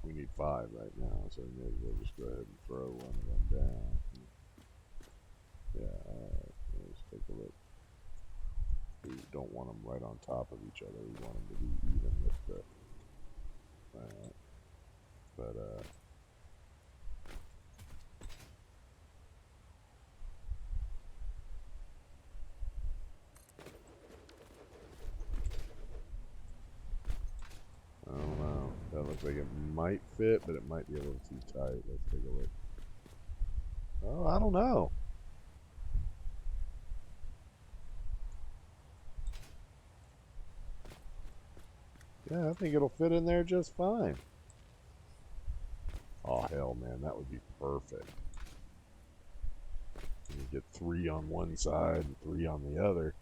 we need 5 right now, so we may as well just go ahead and throw one of them down. Yeah, let's take a look. We don't want them right on top of each other. We want them to be even with the... but, I don't know. That looks like it might fit, but it might be a little too tight. Let's take a look. Oh, I don't know. Yeah, I think it'll fit in there just fine. Oh, hell, man, that would be perfect. You get 3 on one side and 3 on the other.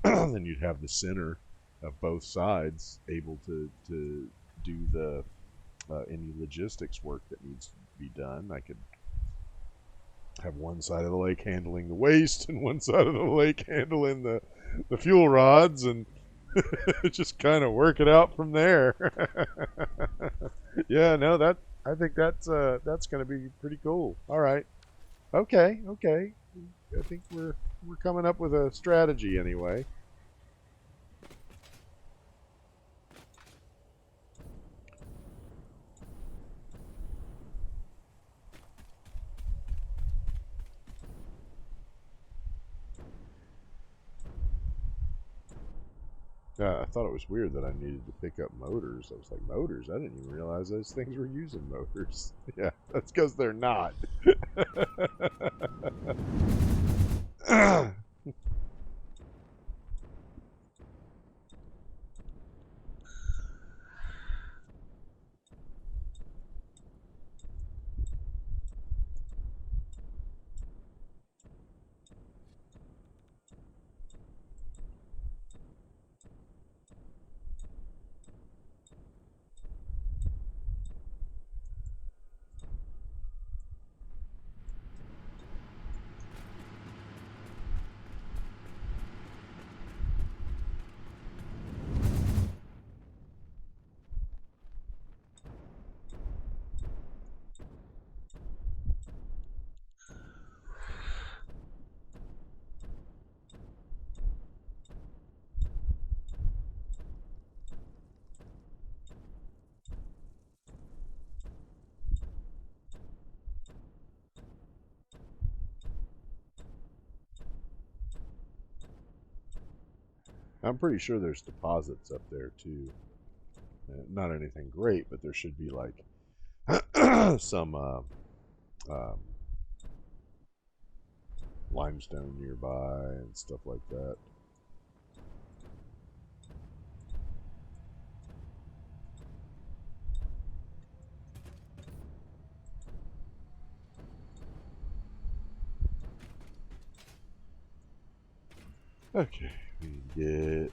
Then you'd have the center of both sides able to do the any logistics work that needs to be done. I could have one side of the lake handling the waste and one side of the lake handling the fuel rods, and just kind of work it out from there. Yeah, no, that I think that's going to be pretty cool. All right, okay. I think we're coming up with a strategy anyway. I thought it was weird that I needed to pick up motors. I was like, motors? I didn't even realize those things were using motors. Yeah, that's because they're not. I'm pretty sure there's deposits up there too. Not anything great, but there should be like some um, limestone nearby and stuff like that. Okay, we get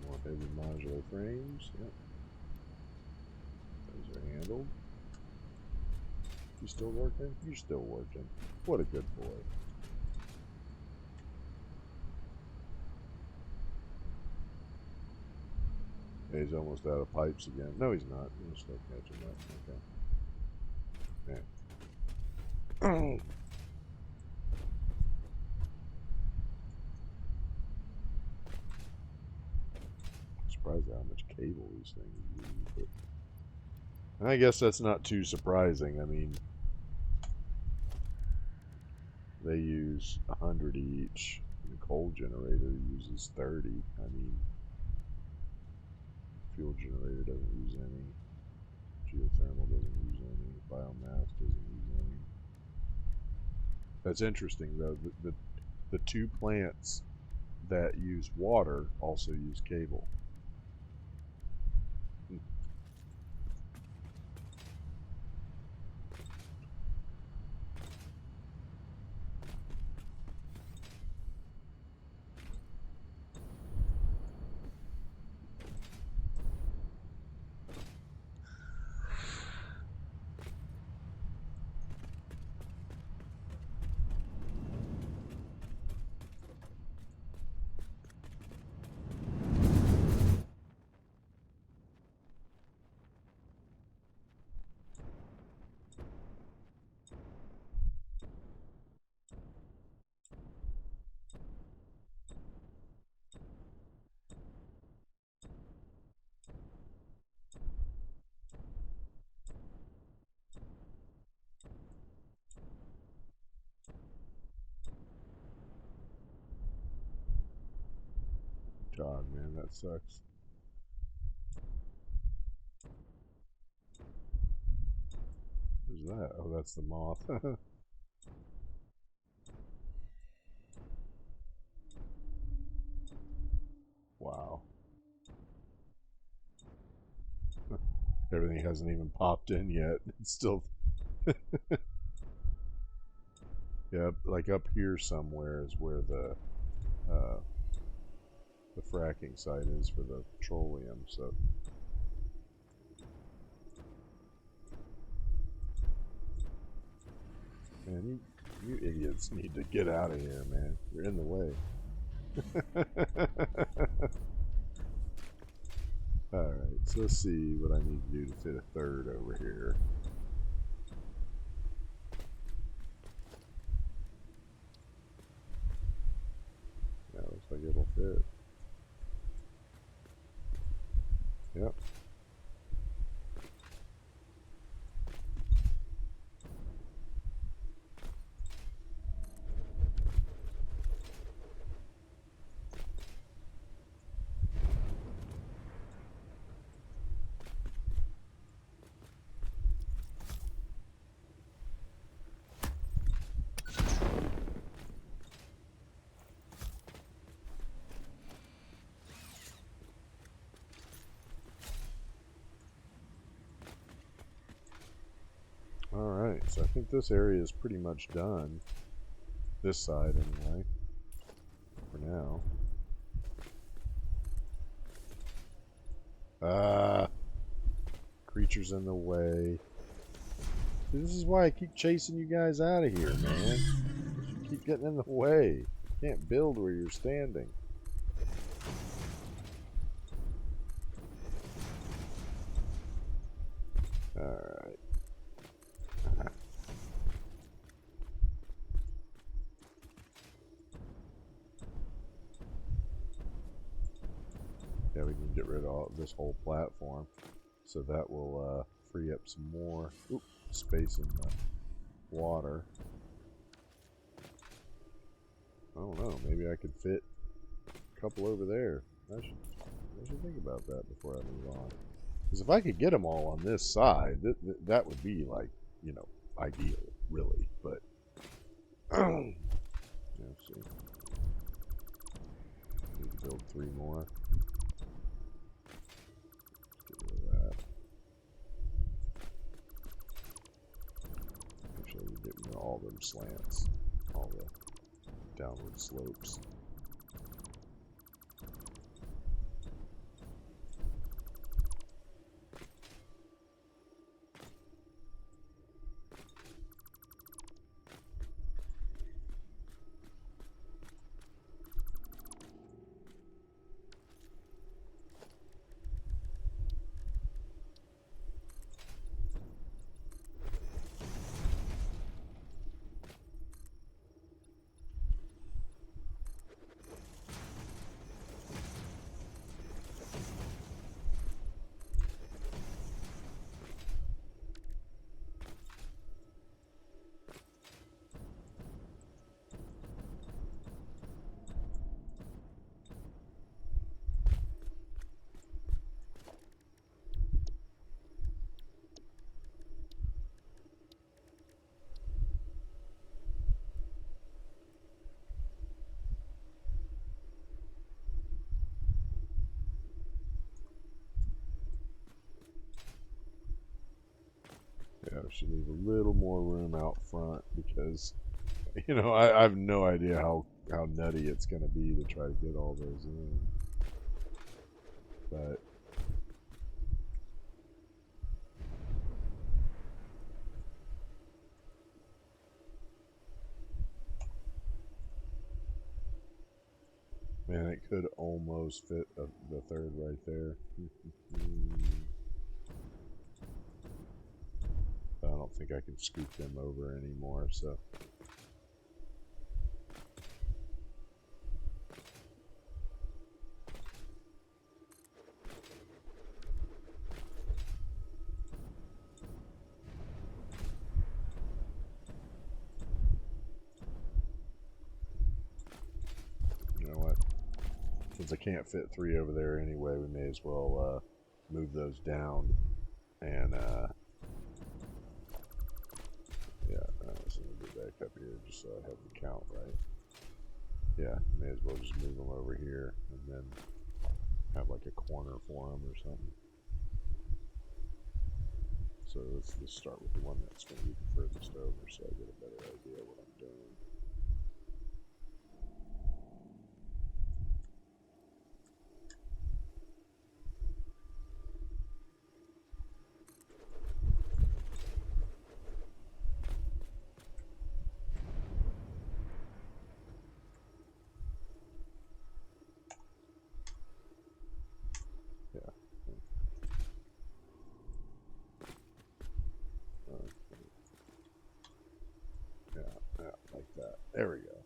more heavy modular frames. Yep, those are handled. You still working? You're still working. What a good boy. He's almost out of pipes again. No, he's not. He's still catching up. Okay. Yeah. Surprised at how much cable these things use, but I guess that's not too surprising. I mean, they use 100 each. The coal generator uses 30. I mean, fuel generator doesn't use any. Geothermal doesn't use any. Biomass That's interesting though. The two plants that use water also use cable. God, man, that sucks. Who's that? Oh, that's the moth. Wow. Everything hasn't even popped in yet. It's still, yeah, like up here somewhere is where uh, the fracking site is for the petroleum. So, man, you idiots need to get out of here, man. You're in the way. Alright, so let's see what I need to do to fit a third over here. Yeah, looks like it'll fit. Yep. Alright, so I think this area is pretty much done. This side, anyway. For now. Creatures in the way. This is why I keep chasing you guys out of here, man. You keep getting in the way. You can't build where you're standing. Alright. Yeah, we can get rid of all, this whole platform. So that will free up some more space in the water. I don't know. Maybe I could fit a couple over there. I should think about that before I move on. Because if I could get them all on this side, that would be like, you know, ideal, really. But yeah, let's see. Need to build 3 more. Get rid of that. Make sure we get rid of all them slants, all the downward slopes. Yeah, we should leave a little more room out front because, you know, I have no idea how nutty it's going to be to try to get all those in. But man, it could almost fit the third right there. I don't think I can scoop them over anymore, so. You know what? Since I can't fit 3 over there anyway, we may as well move those down and yeah, so we'll get back up here just so I have the count right. Yeah, may as well just move them over here and then have like a corner for them or something. So let's just start with the one that's going to be the furthest over so I get a better idea what I'm doing. Yeah. Yeah, like that. There we go.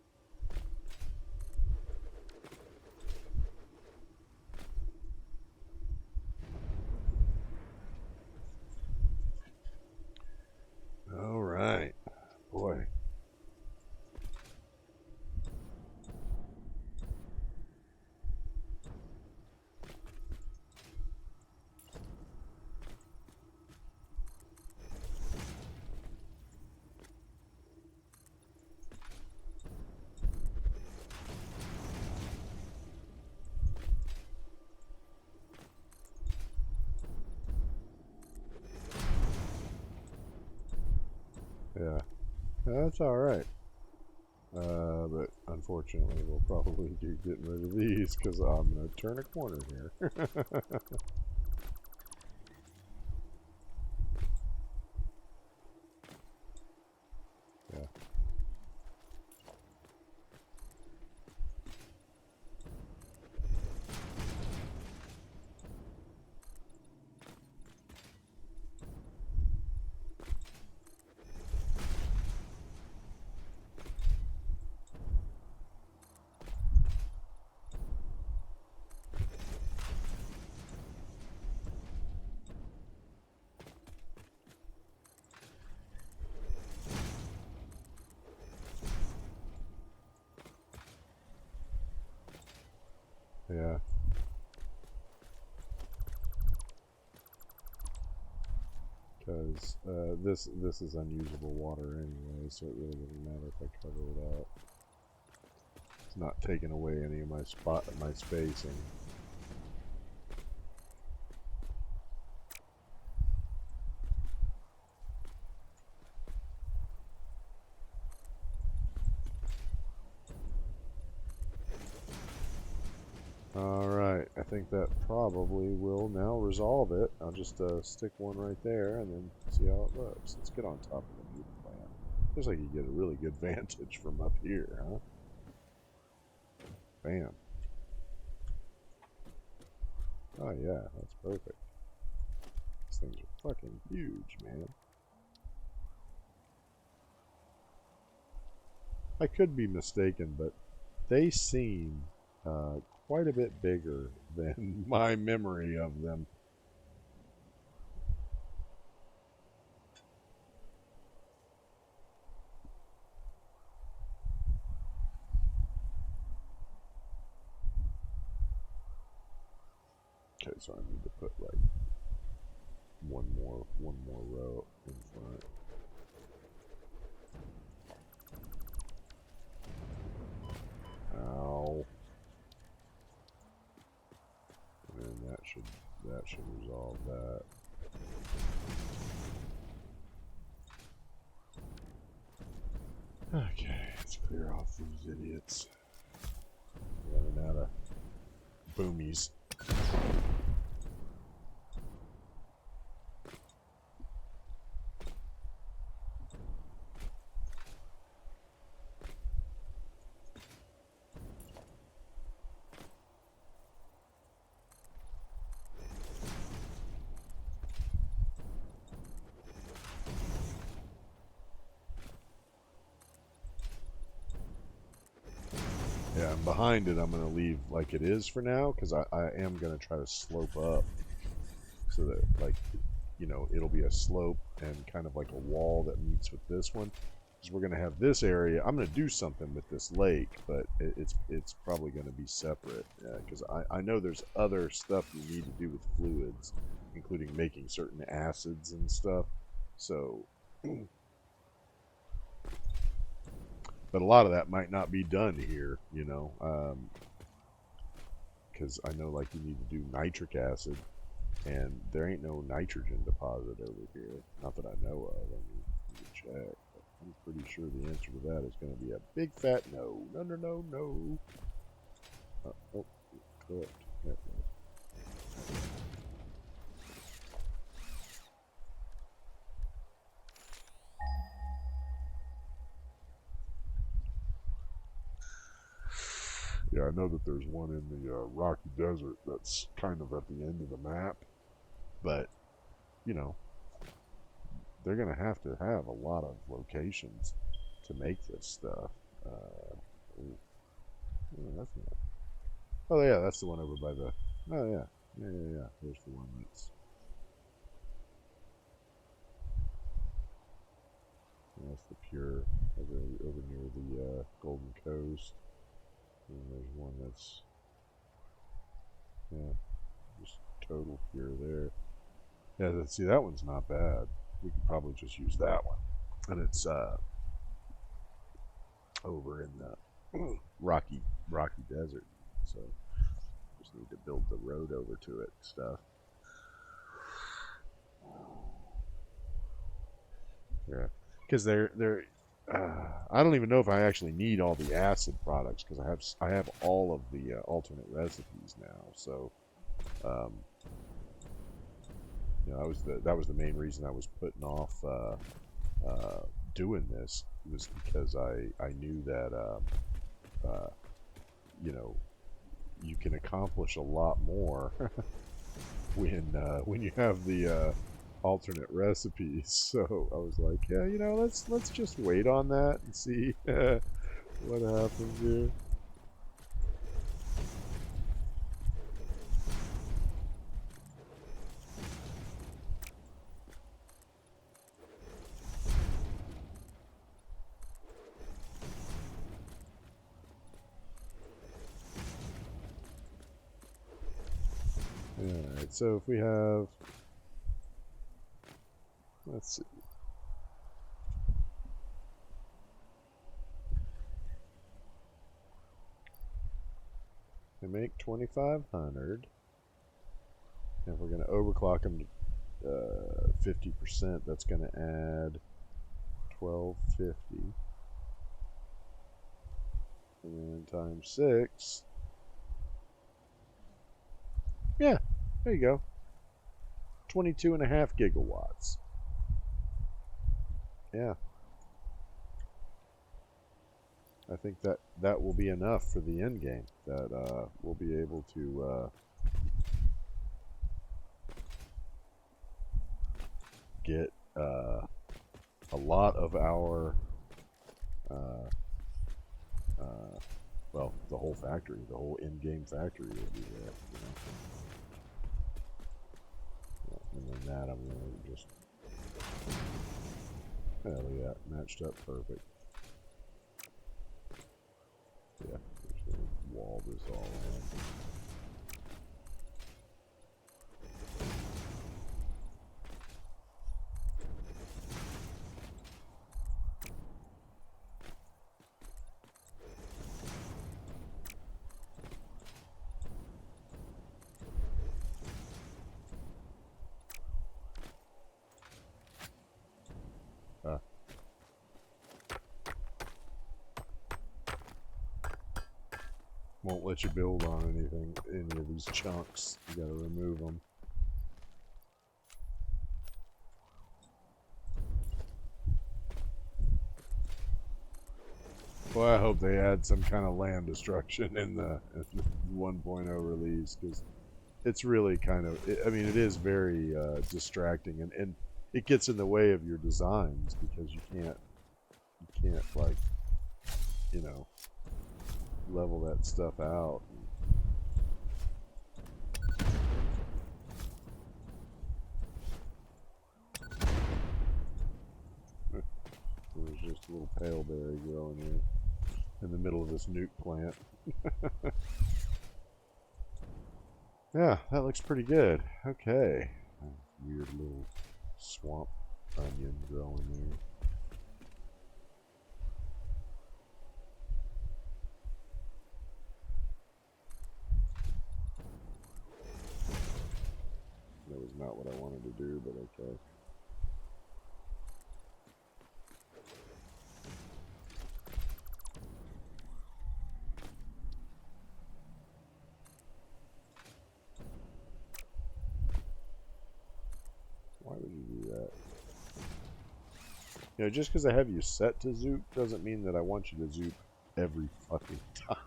All right. Boy. Yeah. That's all right. But unfortunately, we'll probably be getting rid of these because I'm going to turn a corner here. Yeah. Yeah. Because this is unusable water anyway, so it really doesn't matter if I cover it up. It's not taking away any of my spacing. Alright, I think that probably will now resolve it. I'll just stick one right there and then see how it looks. Let's get on top of the nuke plant. Looks like you get a really good vantage from up here, huh? Bam. Oh yeah, that's perfect. These things are fucking huge, man. I could be mistaken, but they seem uh, quite a bit bigger than my memory of them. Okay, so I need to put like one more row in front. Ow. And that should resolve that. Okay, let's clear off these idiots. Running out of boomies. Yeah, and behind it I'm going to leave like it is for now, because I am going to try to slope up so that, like, you know, it'll be a slope and kind of like a wall that meets with this one. Because we're going to have this area. I'm going to do something with this lake, but it's probably going to be separate. Because I know there's other stuff you need to do with fluids, including making certain acids and stuff. So... But a lot of that might not be done here, you know, because I know, like, you need to do nitric acid, and there ain't no nitrogen deposit over here. Not that I know of. I mean, you can check. But I'm pretty sure the answer to that is going to be a big fat no. No, no, no, no. Oh, clipped. There it goes. Yeah, I know that there's one in the Rocky Desert that's kind of at the end of the map, but, you know, they're going to have a lot of locations to make this stuff. That's not. Oh, yeah, that's the one over by the. Oh, yeah. Yeah. There's the one that's. That's the pure over near the Golden Coast. And there's one that's. Yeah, just total pure there. Yeah, see, that one's not bad. We could probably just use that one. And it's over in the Rocky Desert. So just need to build the road over to it and stuff. Yeah, because they're. I don't even know if I actually need all the acid products, because I have all of the alternate recipes now. So, um, you know, that was the main reason I was putting off doing this, was because I knew that you know, you can accomplish a lot more when you have the alternate recipes. So I was like, yeah, you know, let's just wait on that and see what happens here. Alright, so if we have, let's see. They make 2,500. If we're going to overclock them to 50%, that's going to add 1,250. And then times 6. Yeah, there you go. 22.5 gigawatts. Yeah. I think that will be enough for the end game. That we'll be able to get a lot of our well, the whole factory, the whole in-game factory will be there. You know? Yeah, and then that I'm gonna just, look at that, matched up perfect. Yeah, just gonna wall this all in. Won't let you build on anything, any of these chunks. You gotta remove them. Well, I hope they add some kind of land destruction in the 1.0 release, because it's really kind of, I mean, it is very distracting, and it gets in the way of your designs, because you can't like, you know, level that stuff out. There's just a little pale berry growing here in the middle of this nuke plant. Yeah, that looks pretty good. Okay. Weird little swamp onion growing there. That was not what I wanted to do, but okay. Why would you do that? You know, just because I have you set to zoop doesn't mean that I want you to zoop every fucking time.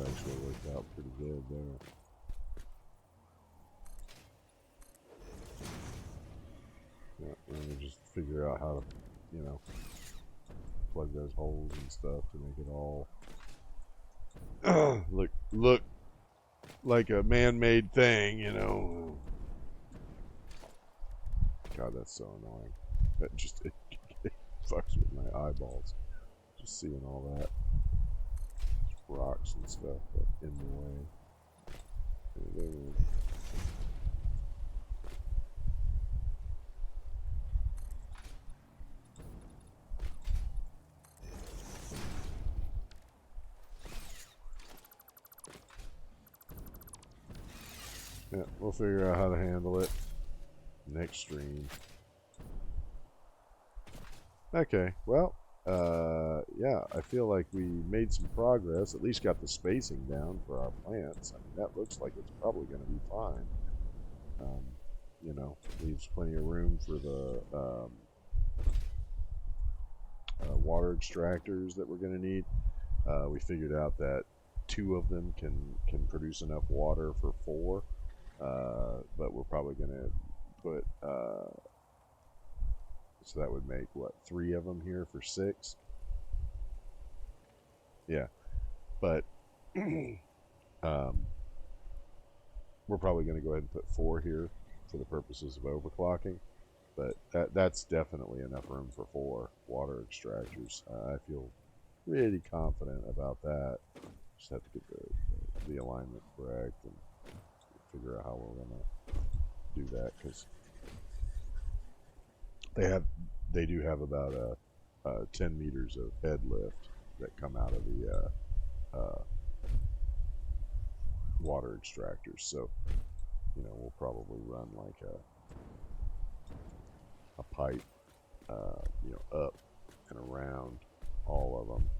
Actually worked out pretty good there. Yeah, let me just figure out how to, you know, plug those holes and stuff to make it all look like a man-made thing, you know. God, that's so annoying. That just it fucks with my eyeballs. Just seeing all that rocks and stuff in the way. Yeah, we'll figure out how to handle it next stream. Okay, well, yeah, I feel like we made some progress, at least got the spacing down for our plants. I mean, that looks like it's probably going to be fine. You know, leaves plenty of room for the water extractors that we're going to need. We figured out that 2 of them can produce enough water for 4, but we're probably going to put so that would make, what, 3 of them here for 6? Yeah. But we're probably going to go ahead and put 4 here for the purposes of overclocking. But that's definitely enough room for 4 water extractors. I feel pretty confident about that. Just have to get the alignment correct and figure out how we're going to do that, because they do have about 10 meters of head lift that come out of the water extractors. So, you know, we'll probably run like a pipe, you know, up and around all of them,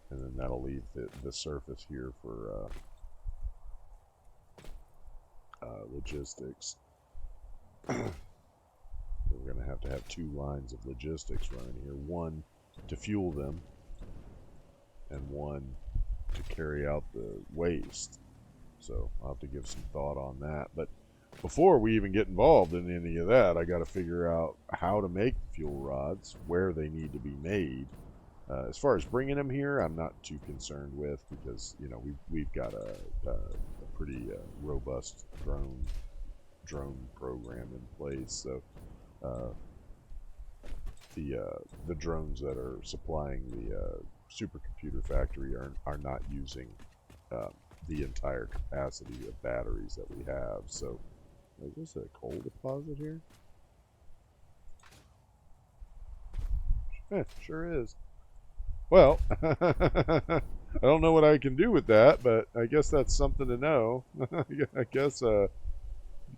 and then that'll leave the surface here for logistics. We're going to have 2 lines of logistics running here. One to fuel them, and one to carry out the waste. So I'll have to give some thought on that. But before we even get involved in any of that, I got to figure out how to make fuel rods, where they need to be made. As far as bringing them here, I'm not too concerned with, because, you know, we've got a pretty robust drone program in place. So the drones that are supplying supercomputer factory are not using um, the entire capacity of batteries that we have. So, is this a coal deposit here? Sure is. Well, I don't know what I can do with that, but I guess that's something to know. I guess you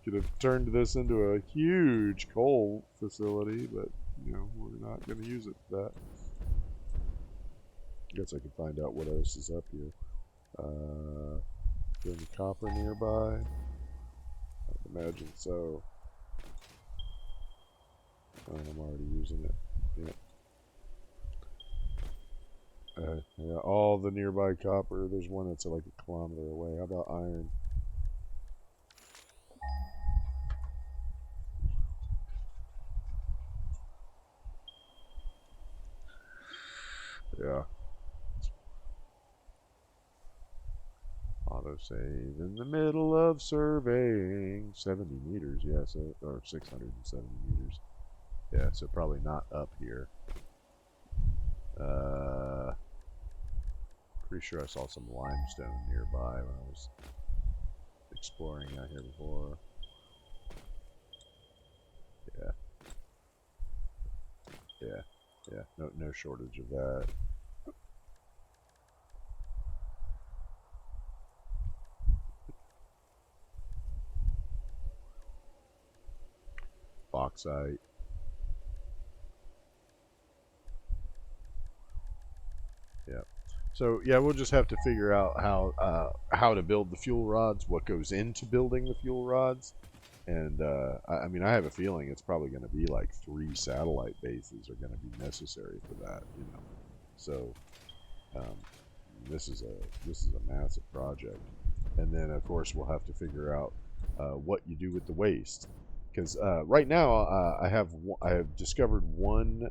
could have turned this into a huge coal facility, but we're not going to use it for that. Guess I can find out what else is up here. Is there any copper nearby? I'd imagine so. Oh, I'm already using it. Yep. Yeah, all the nearby copper. There's one that's like a kilometer away. How about iron? Yeah. Autosave in the middle of surveying. 70 meters, yeah, so, or 670 meters. Yeah, so probably not up here. Pretty sure I saw some limestone nearby when I was exploring out here before. Yeah. Yeah. Yeah. No shortage of that. Bauxite. Yeah. So yeah, we'll just have to figure out how to build the fuel rods, what goes into building the fuel rods, and I mean I have a feeling it's probably going to be like 3 satellite bases are going to be necessary for that, So um, this is a massive project, and then of course we'll have to figure out what you do with the waste, because right now I have discovered one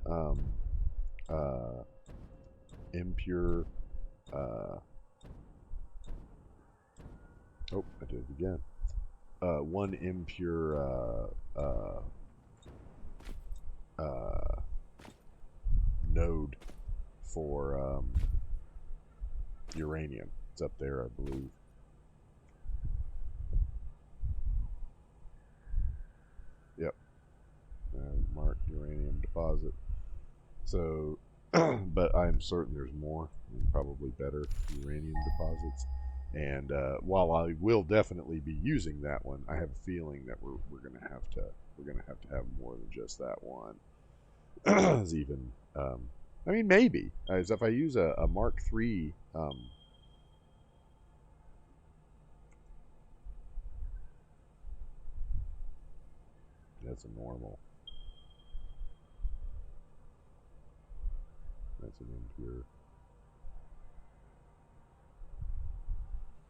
impure. Uh, oh, I did it again. One impure uh, node for uranium. It's up there, I believe. Yep. Marked uranium deposit. So, but I'm certain there's more and probably better uranium deposits. And while I will definitely be using that one, I have a feeling that we're gonna have to have more than just that one. Even I mean maybe as if I use a Mark III. That's a normal. That's an impure.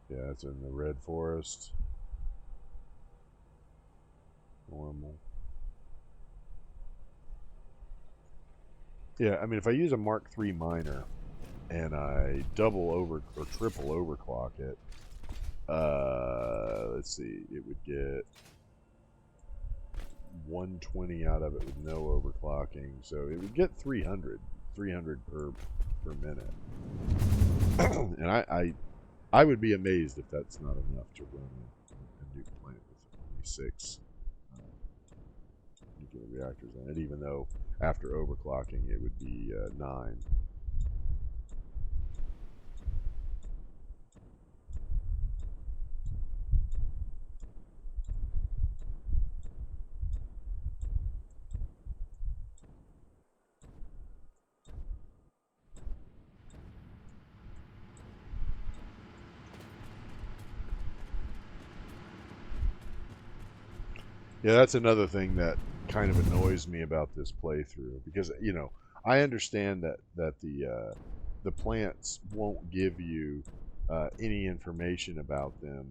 Yeah, it's in the red forest. Normal. Yeah, I mean, if I use a Mark III miner and I double over or triple overclock it, let's see, it would get 120 out of it with no overclocking, so it would get 300 per minute. And I would be amazed if that's not enough to run a nuke plant with only 6 nuclear reactors in it, even though after overclocking it would be 9. Yeah, that's another thing that kind of annoys me about this playthrough, because I understand that the plants won't give you any information about them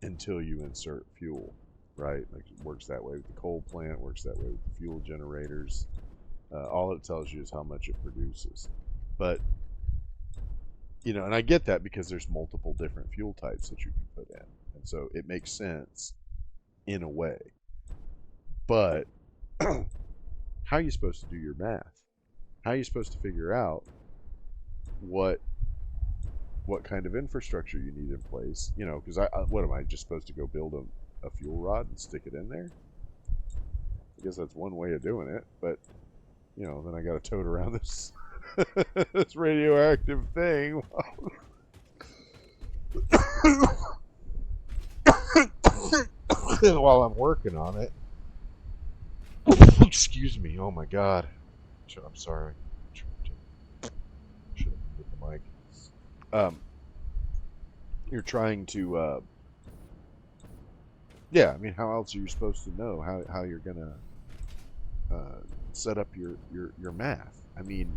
until you insert fuel, right? Like it works that way with the coal plant, works that way with the fuel generators. All it tells you is how much it produces. But and I get that because there's multiple different fuel types that you can put in, and so it makes sense in a way. But how are you supposed to do your math? How are you supposed to figure out what kind of infrastructure you need in place. You know, because what am I just supposed to go build a fuel rod and stick it in there? I guess that's one way of doing it, but you know, then I got to tote around this this radioactive thing while I'm working on it. Excuse me. Oh my God. I'm sorry. Should have hit the mic. Um, you're trying to. Yeah, I mean, how else are you supposed to know how you're gonna set up your math? I mean,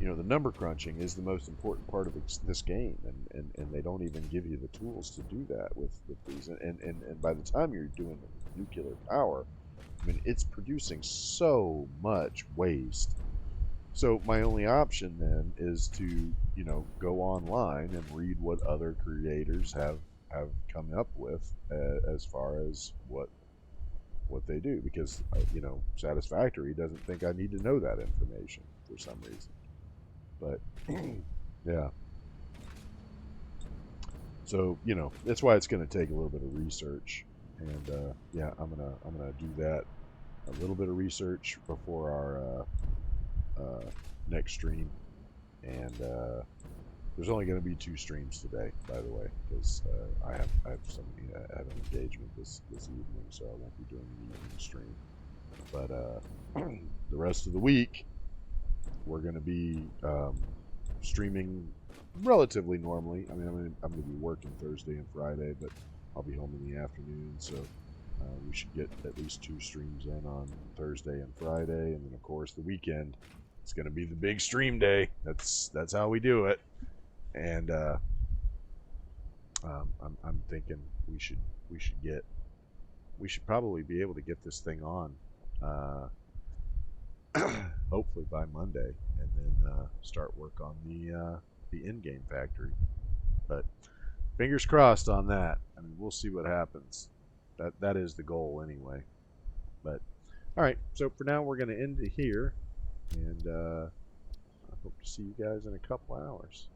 you know, the number crunching is the most important part of this game, and they don't even give you the tools to do that with these. And by the time you're doing it with nuclear power, I mean, it's producing so much waste. So my only option then is to, you know, go online and read what other creators have come up with as far as what they do, because you know, Satisfactory doesn't think I need to know that information for some reason. But yeah, so you know, that's why it's going to take a little bit of research, and yeah, I'm gonna do that, a little bit of research before our next stream, and there's only going to be 2 streams today, by the way, because I have I have an engagement this evening, so I won't be doing an evening stream. But the rest of the week, we're going to be streaming relatively normally. I mean, I'm going to be working Thursday and Friday, but I'll be home in the afternoon, so we should get at least 2 streams in on Thursday and Friday, and then of course the weekend. It's going to be the big stream day. That's how we do it. And I'm thinking we should probably be able to get this thing on hopefully by Monday, and then start work on the in-game factory. But fingers crossed on that. I mean, we'll see what happens. That is the goal anyway. But all right, so for now we're going to end it here, and I hope to see you guys in a couple hours.